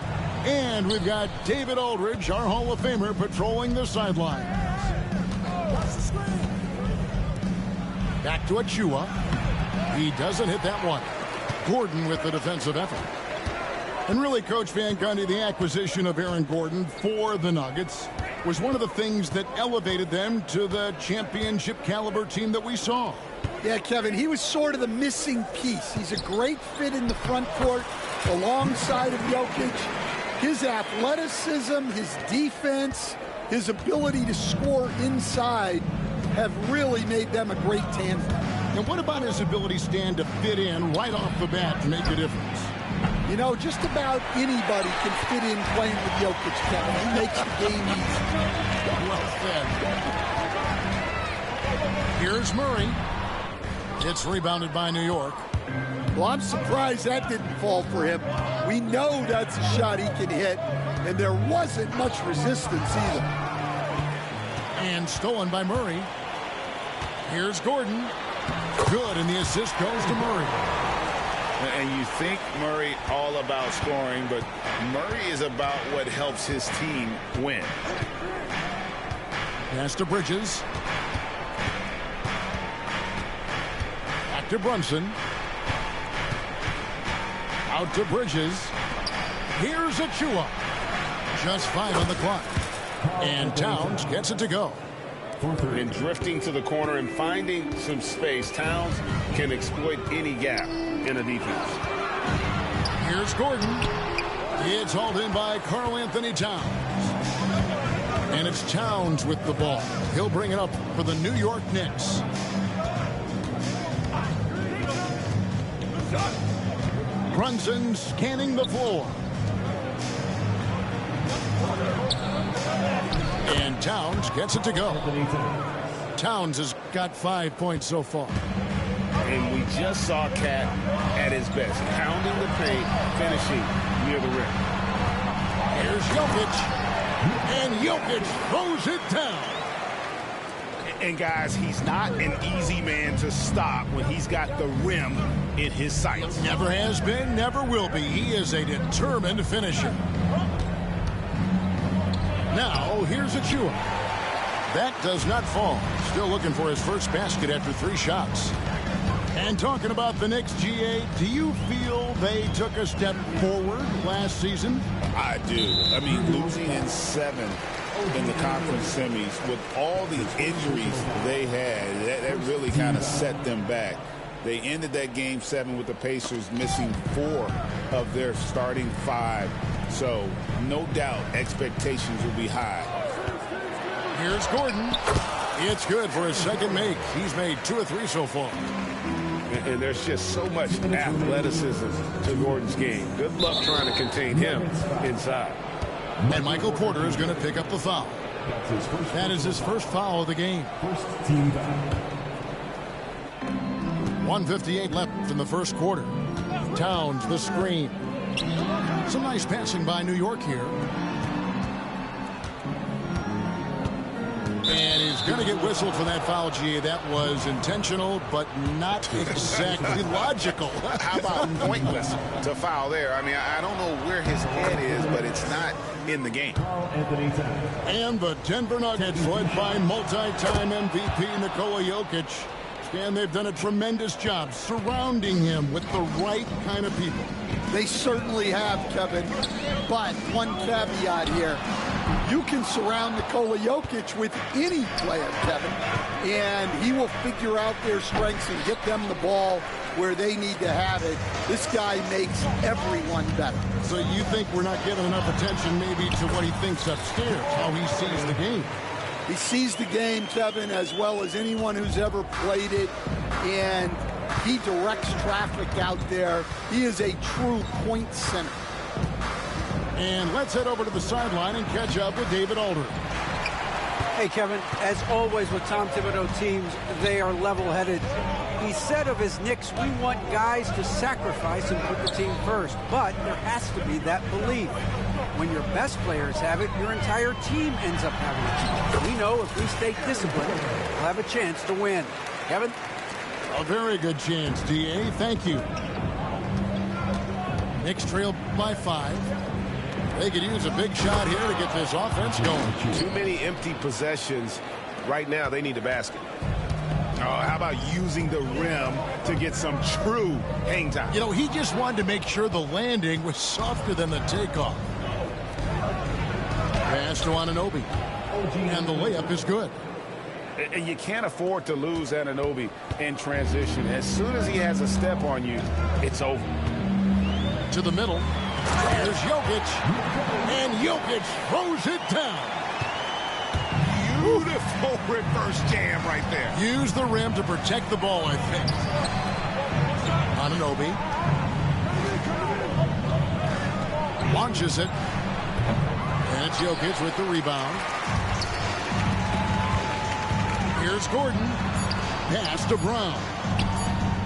And we've got David Aldridge, our Hall of Famer, patrolling the sidelines. Back to Achua. He doesn't hit that one. Gordon with the defensive effort. And really, Coach Van Gundy, the acquisition of Aaron Gordon for the Nuggets was one of the things that elevated them to the championship caliber team that we saw. Yeah, Kevin, he was sort of the missing piece. He's a great fit in the front court alongside of Jokic. His athleticism, his defense, his ability to score inside have really made them a great tandem. And what about his ability, Stan, to fit in right off the bat and make a difference? You know, just about anybody can fit in playing with Jokic, Kevin. He makes the game easy. Well said. Here's Murray. It's rebounded by New York. Well, I'm surprised that didn't fall for him. We know that's a shot he can hit, and there wasn't much resistance either. And stolen by Murray. Here's Gordon. Good, and the assist goes to Murray. And you think Murray all about scoring, but Murray is about what helps his team win. Pass to Bridges. Back to Brunson. Out to Bridges. Here's Achua. Just 5 on the clock. And Towns gets it to go. And drifting to the corner and finding some space, Towns can exploit any gap in a defense. Here's Gordon. It's hauled in by Karl Anthony Towns. And it's Towns with the ball. He'll bring it up for the New York Knicks. Brunson scanning the floor. And Towns gets it to go. Towns has got 5 points so far. And we just saw Cat at his best, pounding the paint, finishing near the rim. Here's Jokic. And Jokic throws it down. And guys, he's not an easy man to stop when he's got the rim in his sights. Never has been, never will be. He is a determined finisher. Now, here's Achua. That does not fall. Still looking for his first basket after 3 shots. And talking about the Knicks, GA, do you feel they took a step forward last season? I do. I mean, losing in 7 in the conference semis with all the injuries they had, that really kind of set them back. They ended that game 7 with the Pacers missing 4 of their starting 5. So, no doubt, expectations will be high. Here's Gordon. It's good for his second make. He's made 2 or 3 so far. And there's just so much athleticism to Gordon's game. Good luck trying to contain him inside. And Michael Porter is going to pick up the foul. That is his first foul of the game. 1:58 left in the first quarter. Towns the screen. Some nice passing by New York here. And he's going to get whistled for that foul, G. That was intentional, but not exactly logical. How about pointless to foul there? I mean, I don't know where his head is, but it's not in the game. And the Denver Nuggets, led by multi-time MVP Nikola Jokic. And they've done a tremendous job surrounding him with the right kind of people. They certainly have, Kevin. But one caveat here. You can surround Nikola Jokic with any player, Kevin, and he will figure out their strengths and get them the ball where they need to have it. This guy makes everyone better. So you think we're not giving enough attention maybe to what he thinks upstairs, how he sees the game? He sees the game, Kevin, as well as anyone who's ever played it, and he directs traffic out there. He is a true point center. And let's head over to the sideline and catch up with David Aldridge. Hey, Kevin, as always with Tom Thibodeau teams, they are level-headed. He said of his Knicks, we want guys to sacrifice and put the team first, but there has to be that belief. When your best players have it, your entire team ends up having it. We know if we stay disciplined, we'll have a chance to win. Kevin? A very good chance, D.A. Thank you. Knicks trail by 5. They could use a big shot here to get this offense going. Too many empty possessions. Right now, they need a basket. Oh, how about using the rim to get some true hang time? You know, he just wanted to make sure the landing was softer than the takeoff. Pass to Anunoby. And the layup is good. And you can't afford to lose Anunoby in transition. As soon as he has a step on you, it's over. To the middle. There's Jokic. And Jokic throws it down. Beautiful reverse jam right there. Use the rim to protect the ball, I think. Anunoby. Launches it. And it's Jokic with the rebound. Here's Gordon. Pass to Brown.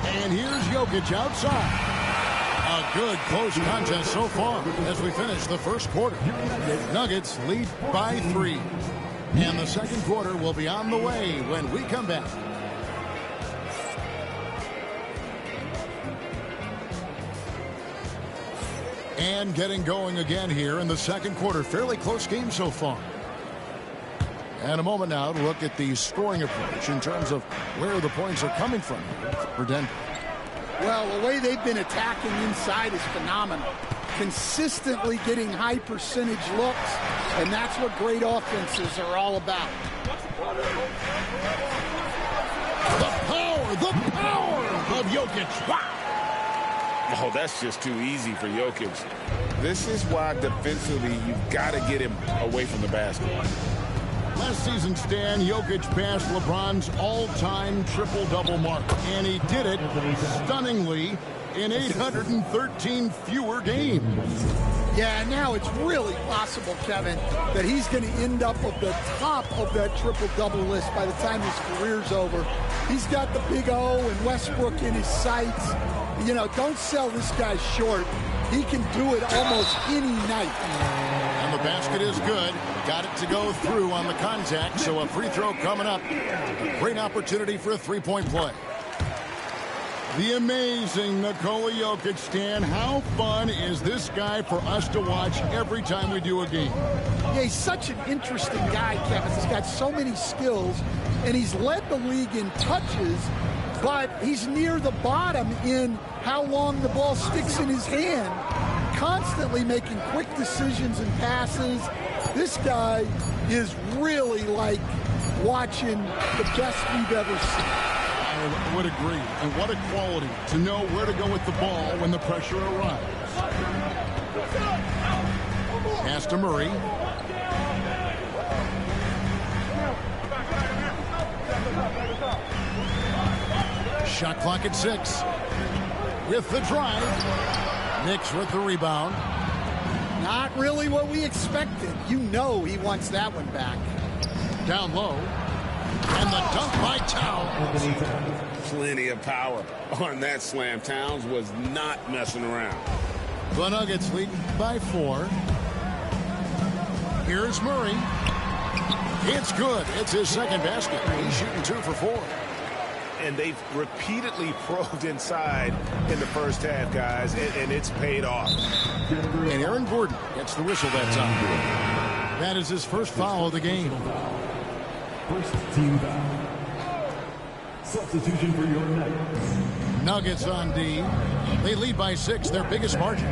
And here's Jokic outside. A good close contest so far as we finish the first quarter. The Nuggets lead by 3. And the second quarter will be on the way when we come back. And getting going again here in the second quarter. Fairly close game so far. And a moment now to look at the scoring approach in terms of where the points are coming from for Denver. Well, the way they've been attacking inside is phenomenal. Consistently getting high percentage looks, and that's what great offenses are all about. The power of Jokic. Wow. Oh, that's just too easy for Jokic. This is why defensively you've got to get him away from the basket. Last season, Stan, Jokic passed LeBron's all-time triple-double mark, and he did it stunningly in 813 fewer games. Yeah, now it's really possible, Kevin, that he's going to end up at the top of that triple-double list by the time his career's over. He's got the big O and Westbrook in his sights. You know, don't sell this guy short. He can do it almost any night. And the basket is good. Got it to go through on the contact, so a free throw coming up. A great opportunity for a three-point play. The amazing Nikola Jokic, Stan. How fun is this guy for us to watch every time we do a game? Yeah, he's such an interesting guy, Kevin. He's got so many skills, and he's led the league in touches, but he's near the bottom in how long the ball sticks in his hand, constantly making quick decisions and passes. This guy is really like watching the best we've ever seen. I would agree. And what a quality to know where to go with the ball when the pressure arrives. Pass to Murray. Shot clock at 6. With the drive. Knicks with the rebound. Not really what we expected. You know he wants that one back. Down low. And the dunk by Towns. Plenty of power on that slam. Towns was not messing around. The Nuggets lead by 4. Here's Murray. It's good. It's his second basket. He's shooting 2 for 4. And they've repeatedly probed inside in the first half, guys, and it's paid off. And Aaron Gordon gets the whistle that time. That is his first foul of the game. First team foul. Substitution for your Nuggets on D. They lead by 6, their biggest margin.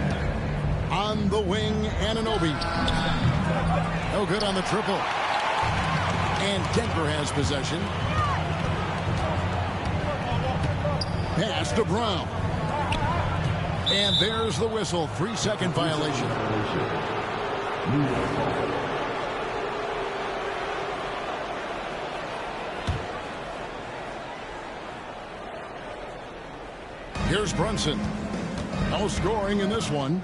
On the wing, Anunoby. No good on the triple. And Denver has possession. Pass to Brown. And there's the whistle. 3-second violation. Here's Brunson. No scoring in this one.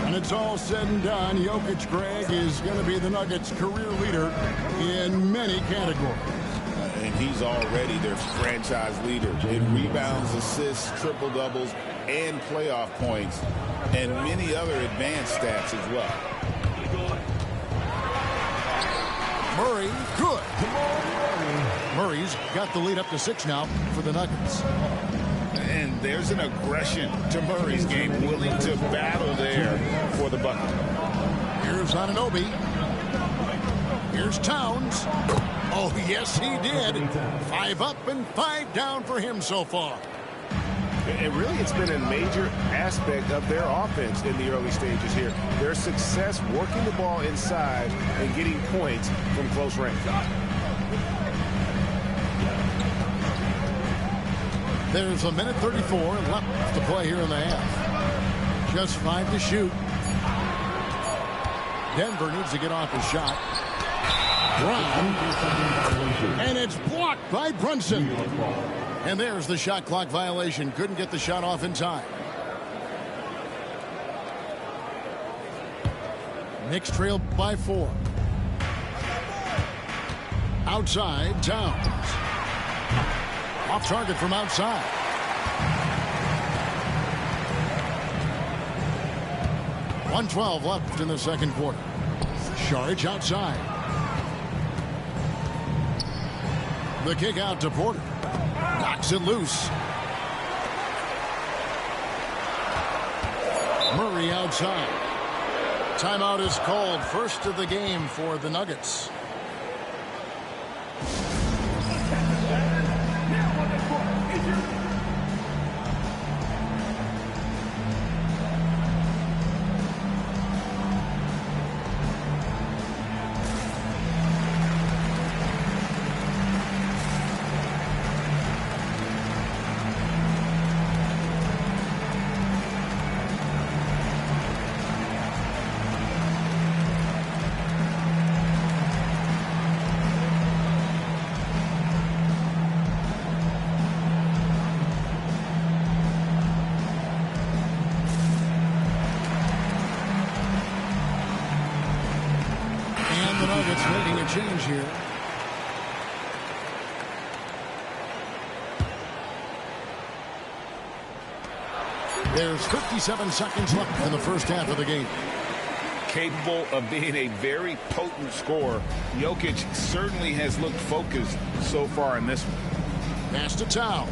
When it's all said and done, Jokic, Greg, is going to be the Nuggets' career leader in many categories. And he's is already their franchise leader in rebounds, assists, triple-doubles, and playoff points, and many other advanced stats as well. Murray, good. Murray's got the lead up to 6 now for the Nuggets. And there's an aggression to Murray's game, willing to battle there for the bucket. Here's Anunoby. Here's Towns. Oh, yes, he did. 5 up and 5 down for him so far. And really, it's been a major aspect of their offense in the early stages here. Their success working the ball inside and getting points from close range. There's a minute 34 left to play here in the half. Just 5 to shoot. Denver needs to get off his shot. Brown. And it's blocked by Brunson. And there's the shot clock violation. Couldn't get the shot off in time. Knicks trail by 4. Outside, Towns. Off target from outside. .112 left in the second quarter. Saric outside. The kick out to Porter. Knocks it loose. Murray outside. Timeout is called. First of the game for the Nuggets. Making a change here. There's 57 seconds left in the first half of the game. Capable of being a very potent scorer, Jokic certainly has looked focused so far in this one. Pass to Towns.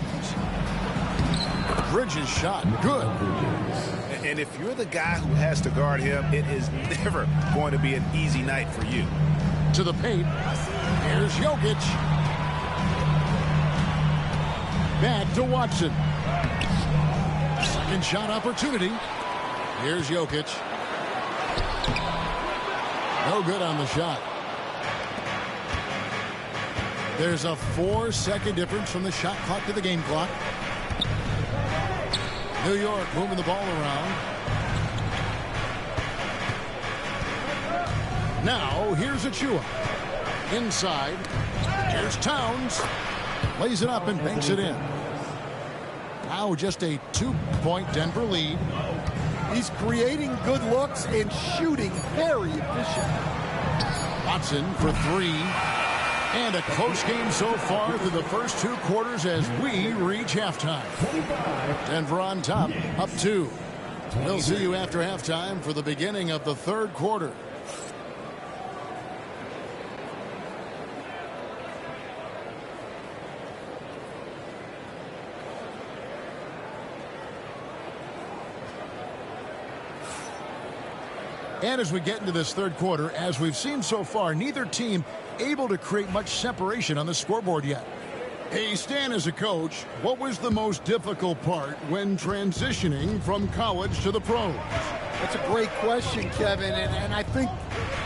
Bridges shot. Good. And if you're the guy who has to guard him, it is never going to be an easy night for you. To the paint. Here's Jokic. Back to Watson. Second shot opportunity. Here's Jokic. No good on the shot. There's a 4-second difference from the shot clock to the game clock. New York moving the ball around. Now, here's Achua. Inside. Here's Towns. Lays it up and banks it in. Now just a 2-point Denver lead. He's creating good looks and shooting very efficient. Watson for 3. And a close game so far through the first 2 quarters as we reach halftime. Denver on top, up 2. We'll see you after halftime for the beginning of the third quarter. And as we get into this third quarter, as we've seen so far, neither team able to create much separation on the scoreboard yet. Hey, Stan, as a coach, what was the most difficult part when transitioning from college to the pros? That's a great question, Kevin, and I think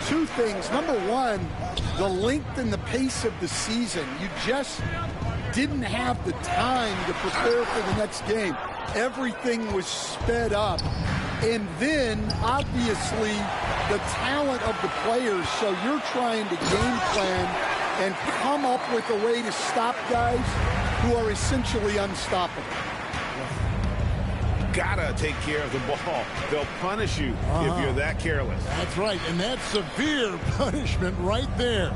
2 things. Number one, the length and the pace of the season. You just didn't have the time to prepare for the next game. Everything was sped up. And then, obviously, the talent of the players. So you're trying to game plan and come up with a way to stop guys who are essentially unstoppable. Gotta take care of the ball. They'll punish you if you're that careless. That's right, and that's severe punishment right there.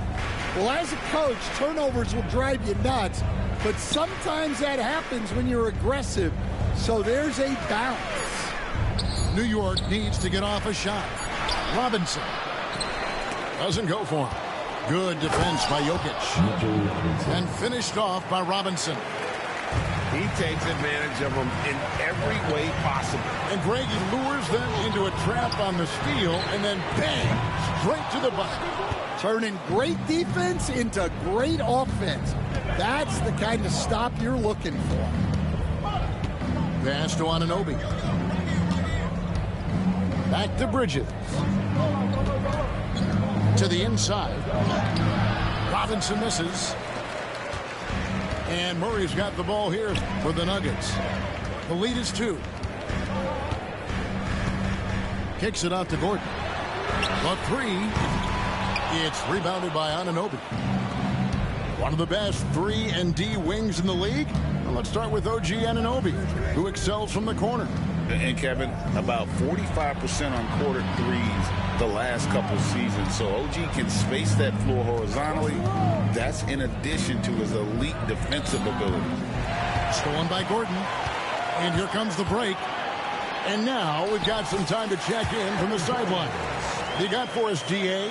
Well, as a coach, turnovers will drive you nuts, but sometimes that happens when you're aggressive. So there's a balance. New York needs to get off a shot. Robinson doesn't go for him. Good defense by Jokic. And finished off by Robinson. He takes advantage of them in every way possible. And Greg, he lures them into a trap on the steal, and then bang, straight to the bucket. Turning great defense into great offense. That's the kind of stop you're looking for. Pass to Anunoby. Back to Bridges. To the inside. Robinson misses. And Murray's got the ball here for the Nuggets. The lead is 2. Kicks it out to Gordon. The 3. It's rebounded by Anunoby. One of the best 3-and-D wings in the league. Well, let's start with OG Anunoby, who excels from the corner. And Kevin, about 45% on quarter threes the last couple seasons. So OG can space that floor horizontally. That's in addition to his elite defensive ability. Stolen by Gordon. And here comes the break. And now we've got some time to check in from the sidelines. You got for us, DA?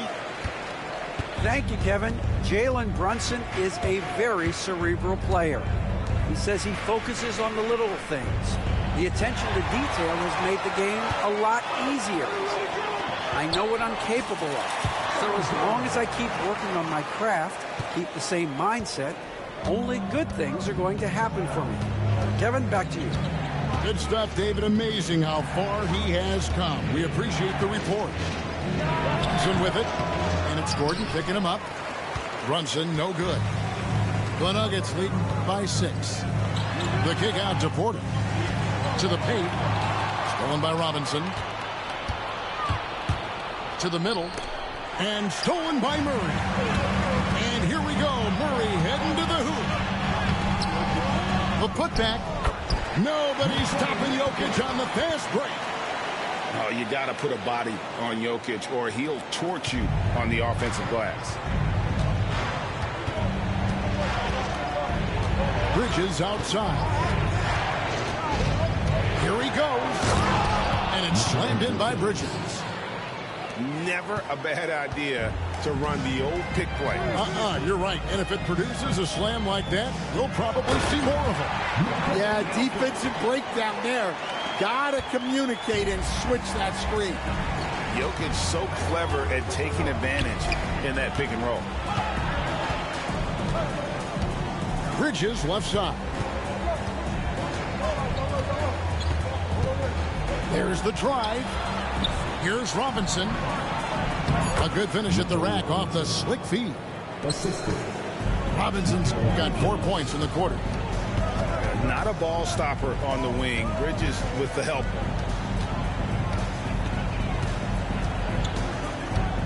Thank you, Kevin. Jalen Brunson is a very cerebral player. He says he focuses on the little things. The attention to detail has made the game a lot easier. I know what I'm capable of. So as long as I keep working on my craft, keep the same mindset, only good things are going to happen for me. Kevin, back to you. Good stuff, David. Amazing how far he has come. We appreciate the report. Brunson with it. And it's Gordon picking him up. Brunson, no good. The Nuggets leading by 6. The kick out to Porter. To the paint. Stolen by Robinson. To the middle. And stolen by Murray. And here we go. Murray heading to the hoop. The putback. Nobody's stopping Jokic on the fast break. Oh, you got to put a body on Jokic or he'll torch you on the offensive glass. Bridges outside. Here he goes. And it's slammed in by Bridges. Never a bad idea to run the old pick play. You're right. And if it produces a slam like that, we'll probably see more of it. Yeah, defensive breakdown there. Gotta communicate and switch that screen. Jokic so clever at taking advantage in that pick and roll. Bridges left side. There's the drive. Here's Robinson. A good finish at the rack off the slick feed. Robinson's got 4 points in the quarter. Not a ball stopper on the wing. Bridges with the help.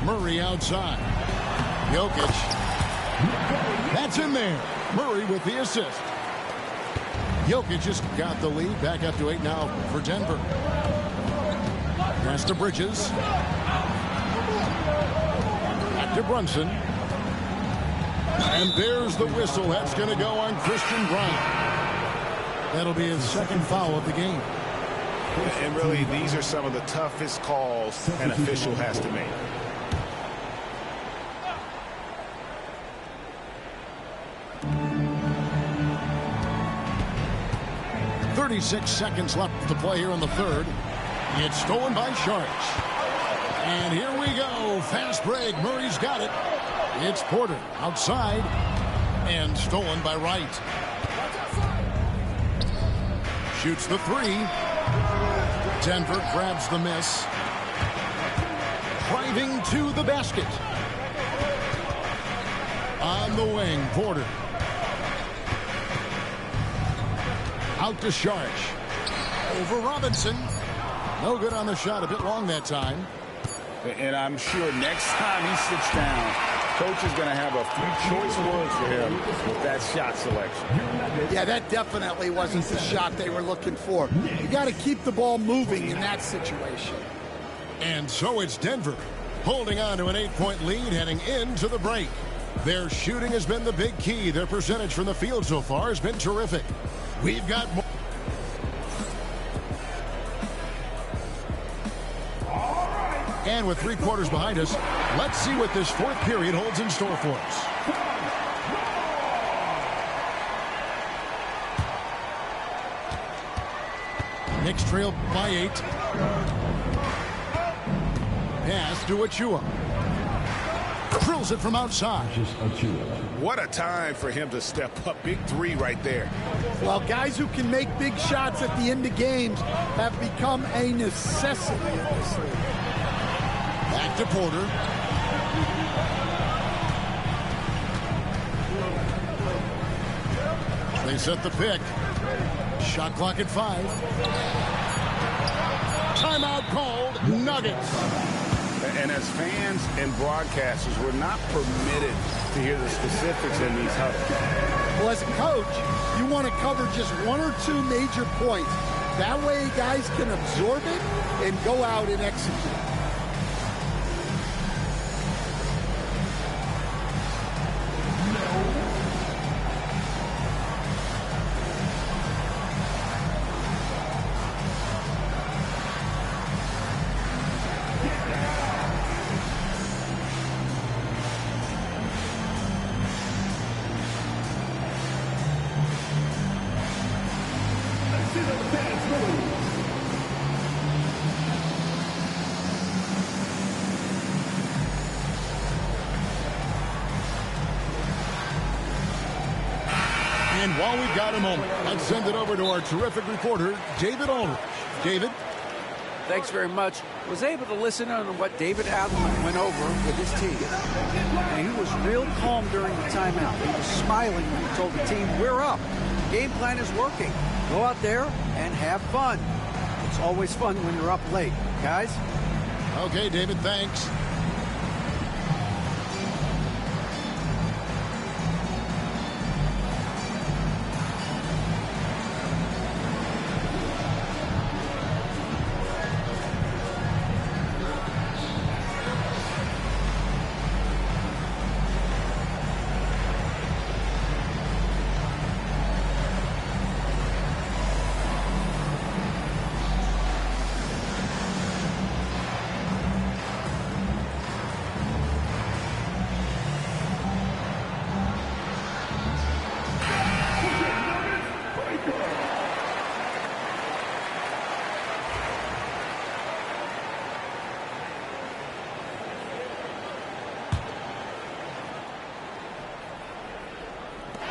Murray outside. Jokic. That's in there. Murray with the assist. Jokic just got the lead. Back up to 8 now for Denver. Pass to Bridges. Back to Brunson. And there's the whistle. That's going to go on Christian Bryant. That'll be his second foul of the game. And really, these are some of the toughest calls an official has to make. .36 seconds left to play here in the third. It's stolen by Sharks. And here we go. Fast break. Murray's got it. It's Porter outside. And stolen by Wright. Shoots the 3. Denver grabs the miss. Driving to the basket. On the wing, Porter. Out to Sharch. Over Robinson. No good on the shot. A bit long that time. And I'm sure next time he sits down, coach is going to have a few choice words for him with that shot selection. Yeah, that definitely wasn't the shot they were looking for. You got to keep the ball moving in that situation. And so it's Denver holding on to an 8-point lead heading into the break. Their shooting has been the big key. Their percentage from the field so far has been terrific. We've got more. And with 3 quarters behind us, let's see what this fourth period holds in store for us. Knicks trail by 8. Pass to Achua. Drills it from outside. What a time for him to step up. Big 3 right there. Well, guys who can make big shots at the end of games have become a necessity in this league. Back to Porter. They set the pick. Shot clock at 5. Timeout called. Nuggets. And as fans and broadcasters, we're not permitted to hear the specifics in these huddles. Well, as a coach, you want to cover just 1 or 2 major points. That way guys can absorb it and go out and execute. And while we've got a moment, let's send it over to our terrific reporter, David Aldridge. David? Thanks very much. Was able to listen in on what David Adelman went over with his team. And he was real calm during the timeout. He was smiling when he told the team, we're up. The game plan is working. Go out there and have fun. It's always fun when you're up late. Guys? Okay, David, thanks.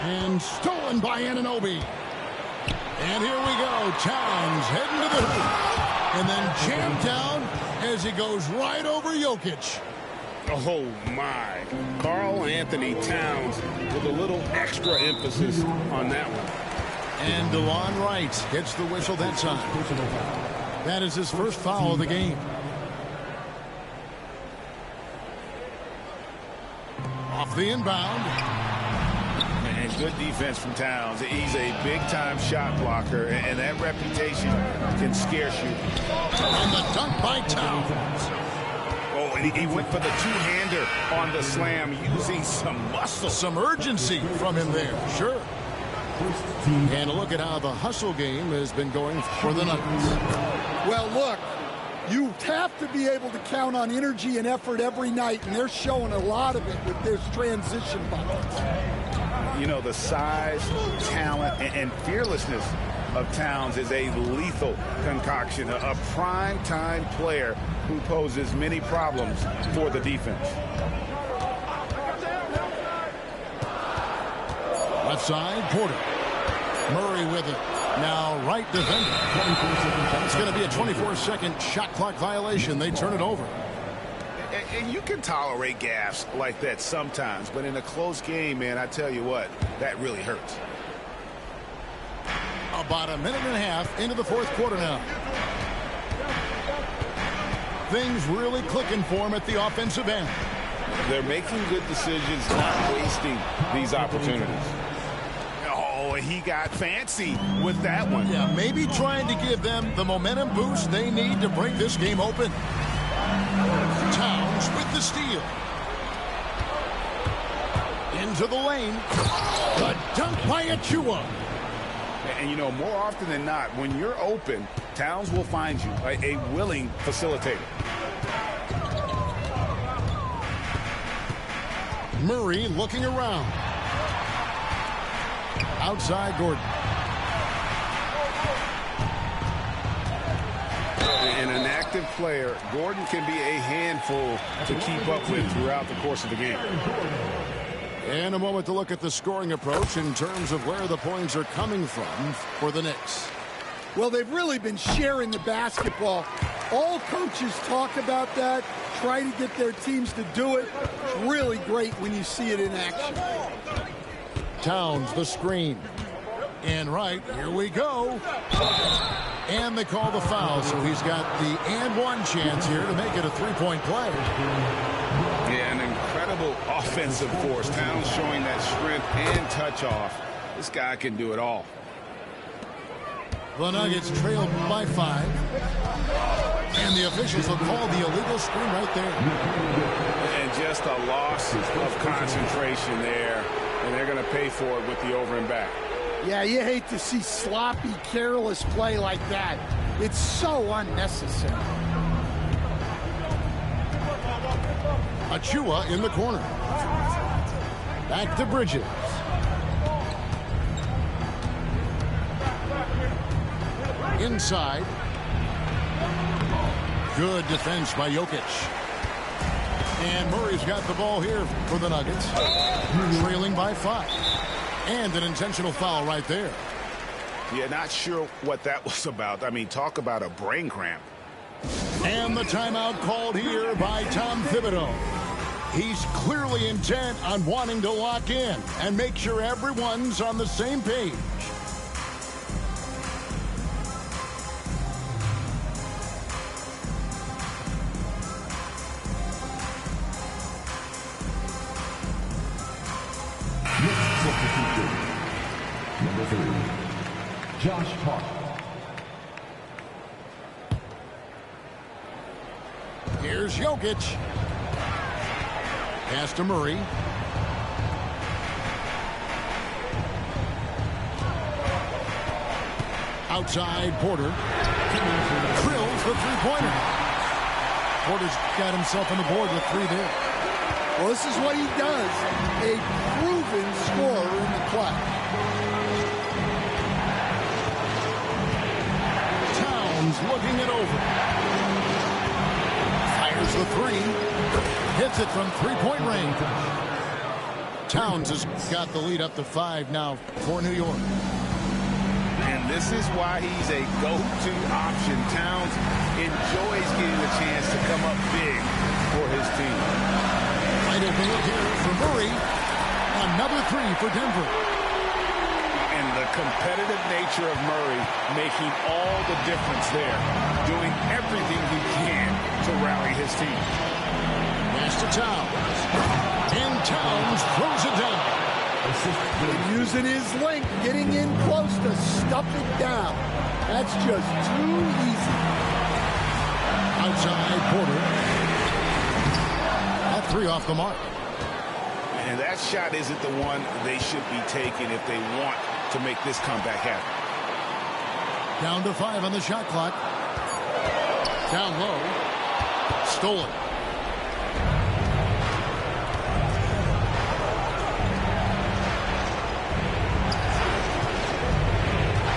And stolen by Anunoby. And here we go. Towns heading to the hoop. And then jammed down as he goes right over Jokic. Oh, my. Karl Anthony Towns with a little extra emphasis on that one. And DeLon Wright gets the whistle that time. That is his first foul of the game. Off the inbound. And good defense from Towns. He's a big-time shot blocker, and that reputation can scare you. And the dunk by Towns. Oh, and he went for the two-hander on the slam, using some muscle. Some urgency from him there, sure. And a look at how the hustle game has been going for the Nuggets. Well, look, you have to be able to count on energy and effort every night, and they're showing a lot of it with this transition buckets. You know, the size, talent, and fearlessness of Towns is a lethal concoction, a prime-time player who poses many problems for the defense. Left side, Porter. Murray with it. Now right defender. It's going to be a 24-second shot clock violation. They turn it over. And you can tolerate gaffes like that sometimes, but in a close game, man, I tell you what, that really hurts. About a minute and a half into the fourth quarter now. Things really clicking for him at the offensive end. They're making good decisions, not wasting these opportunities. Oh, he got fancy with that one. Yeah, maybe trying to give them the momentum boost they need to break this game open. Towns with the steal. Into the lane. The dunk by Achua. And, you know, more often than not, when you're open, Towns will find you a willing facilitator. Murray looking around. Outside Gordon. And an active player, Gordon can be a handful to keep up with throughout the course of the game. And a moment to look at the scoring approach in terms of where the points are coming from for the Knicks. Well, they've really been sharing the basketball. All coaches talk about that, try to get their teams to do it. It's really great when you see it in action. Towns, the screen. And right, here we go. And they call the foul, so he's got the and one chance here to make it a three-point play. Yeah, an incredible offensive force. Towns showing that strength and touch off. This guy can do it all. The Nuggets trail by 5. And the officials will call the illegal screen right there. And just a loss of concentration there. And they're going to pay for it with the over and back. Yeah, you hate to see sloppy, careless play like that. It's so unnecessary. Achua in the corner. Back to Bridges. Inside. Good defense by Jokic. And Murray's got the ball here for the Nuggets. Trailing by 5. And an intentional foul right there. Yeah, not sure what that was about. I mean, talk about a brain cramp. And the timeout called here by Tom Thibodeau. He's clearly intent on wanting to lock in and make sure everyone's on the same page. Number 3, Josh Hart. Here's Jokic. Pass to Murray. Outside Porter. Drills the three-pointer. Porter's got himself on the board with 3 there. Well, this is what he does. A proven scorer in the clutch. Towns looking it over. Fires the 3. Hits it from three-point range. Towns has got the lead up to 5 now for New York. And this is why he's a go-to option. Towns enjoys getting the chance to come up big for his team. Right open look here for Murray. Another 3 for Denver. And the competitive nature of Murray making all the difference there. Doing everything he can to rally his team. Pass to Towns. And Towns throws it down. Using his length, getting in close to stuff it down. That's just too easy. Outside Porter. A 3 off the mark. And that shot isn't the one they should be taking if they want to make this comeback happen. Down to 5 on the shot clock. Down low. Stolen.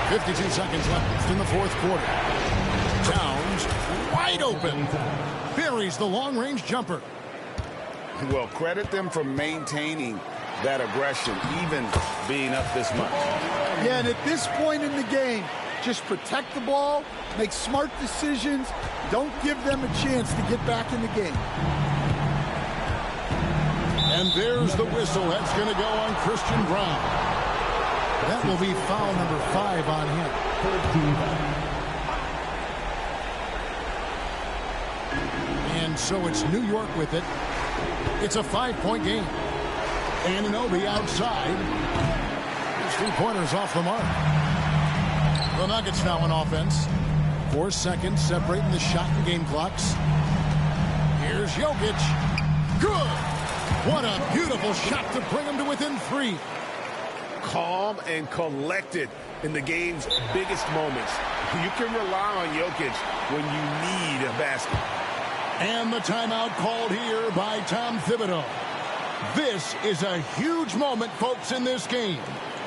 .52 seconds left in the fourth quarter. Towns wide open. Buries the long-range jumper. Well, credit them for maintaining that aggression, even being up this much. Yeah, and at this point in the game, just protect the ball, make smart decisions, don't give them a chance to get back in the game. And there's the whistle. That's going to go on Christian Brown. That will be foul number 5 on him. And so it's New York with it. It's a 5-point game. Anunoby outside. His three-pointers off the mark. The Nuggets now on offense. 4 seconds separating the shot and game clocks. Here's Jokic. Good. What a beautiful shot to bring him to within 3. Calm and collected in the game's biggest moments. You can rely on Jokic when you need a basket. And the timeout called here by Tom Thibodeau. This is a huge moment, folks, in this game.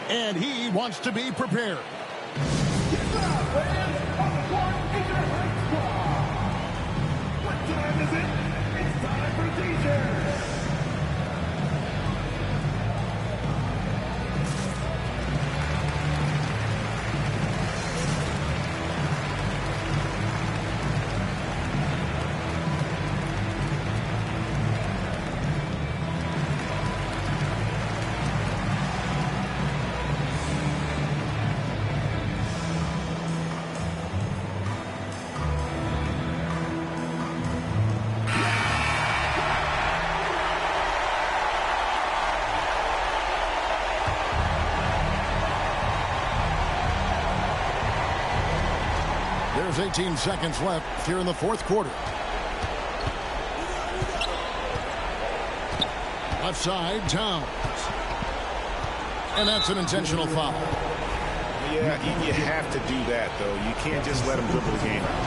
And he wants to be prepared. What time is it? It's time for teachers. There's 18 seconds left here in the fourth quarter. Left side, Towns. And that's an intentional foul. Yeah, you have to do that, though. You can't just let him dribble the game out.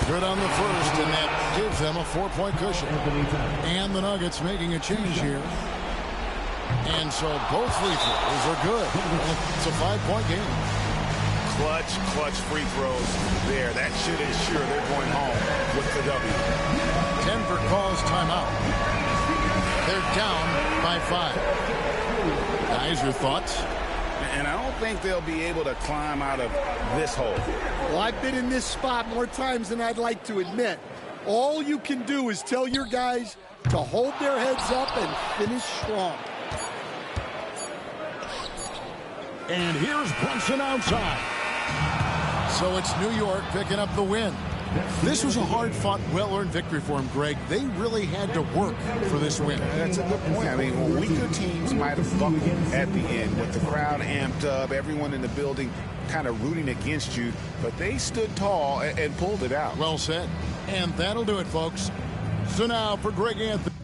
Good on the first, and that gives them a 4-point cushion. And the Nuggets making a change here. And so both free throws are good. It's a 5-point game. Clutch free throws there. That should ensure they're going home with the W. Denver calls timeout. They're down by 5. Guys, your thoughts? And I don't think they'll be able to climb out of this hole. Well, I've been in this spot more times than I'd like to admit. All you can do is tell your guys to hold their heads up and finish strong. And here's Brunson outside. So it's New York picking up the win. This was a hard-fought, well-earned victory for them, Greg. They really had to work for this win. That's a good point. I mean, weaker teams might have buckled at the end with the crowd amped up, everyone in the building kind of rooting against you, but they stood tall and pulled it out. Well said. And that'll do it, folks. So now for Greg Anthony.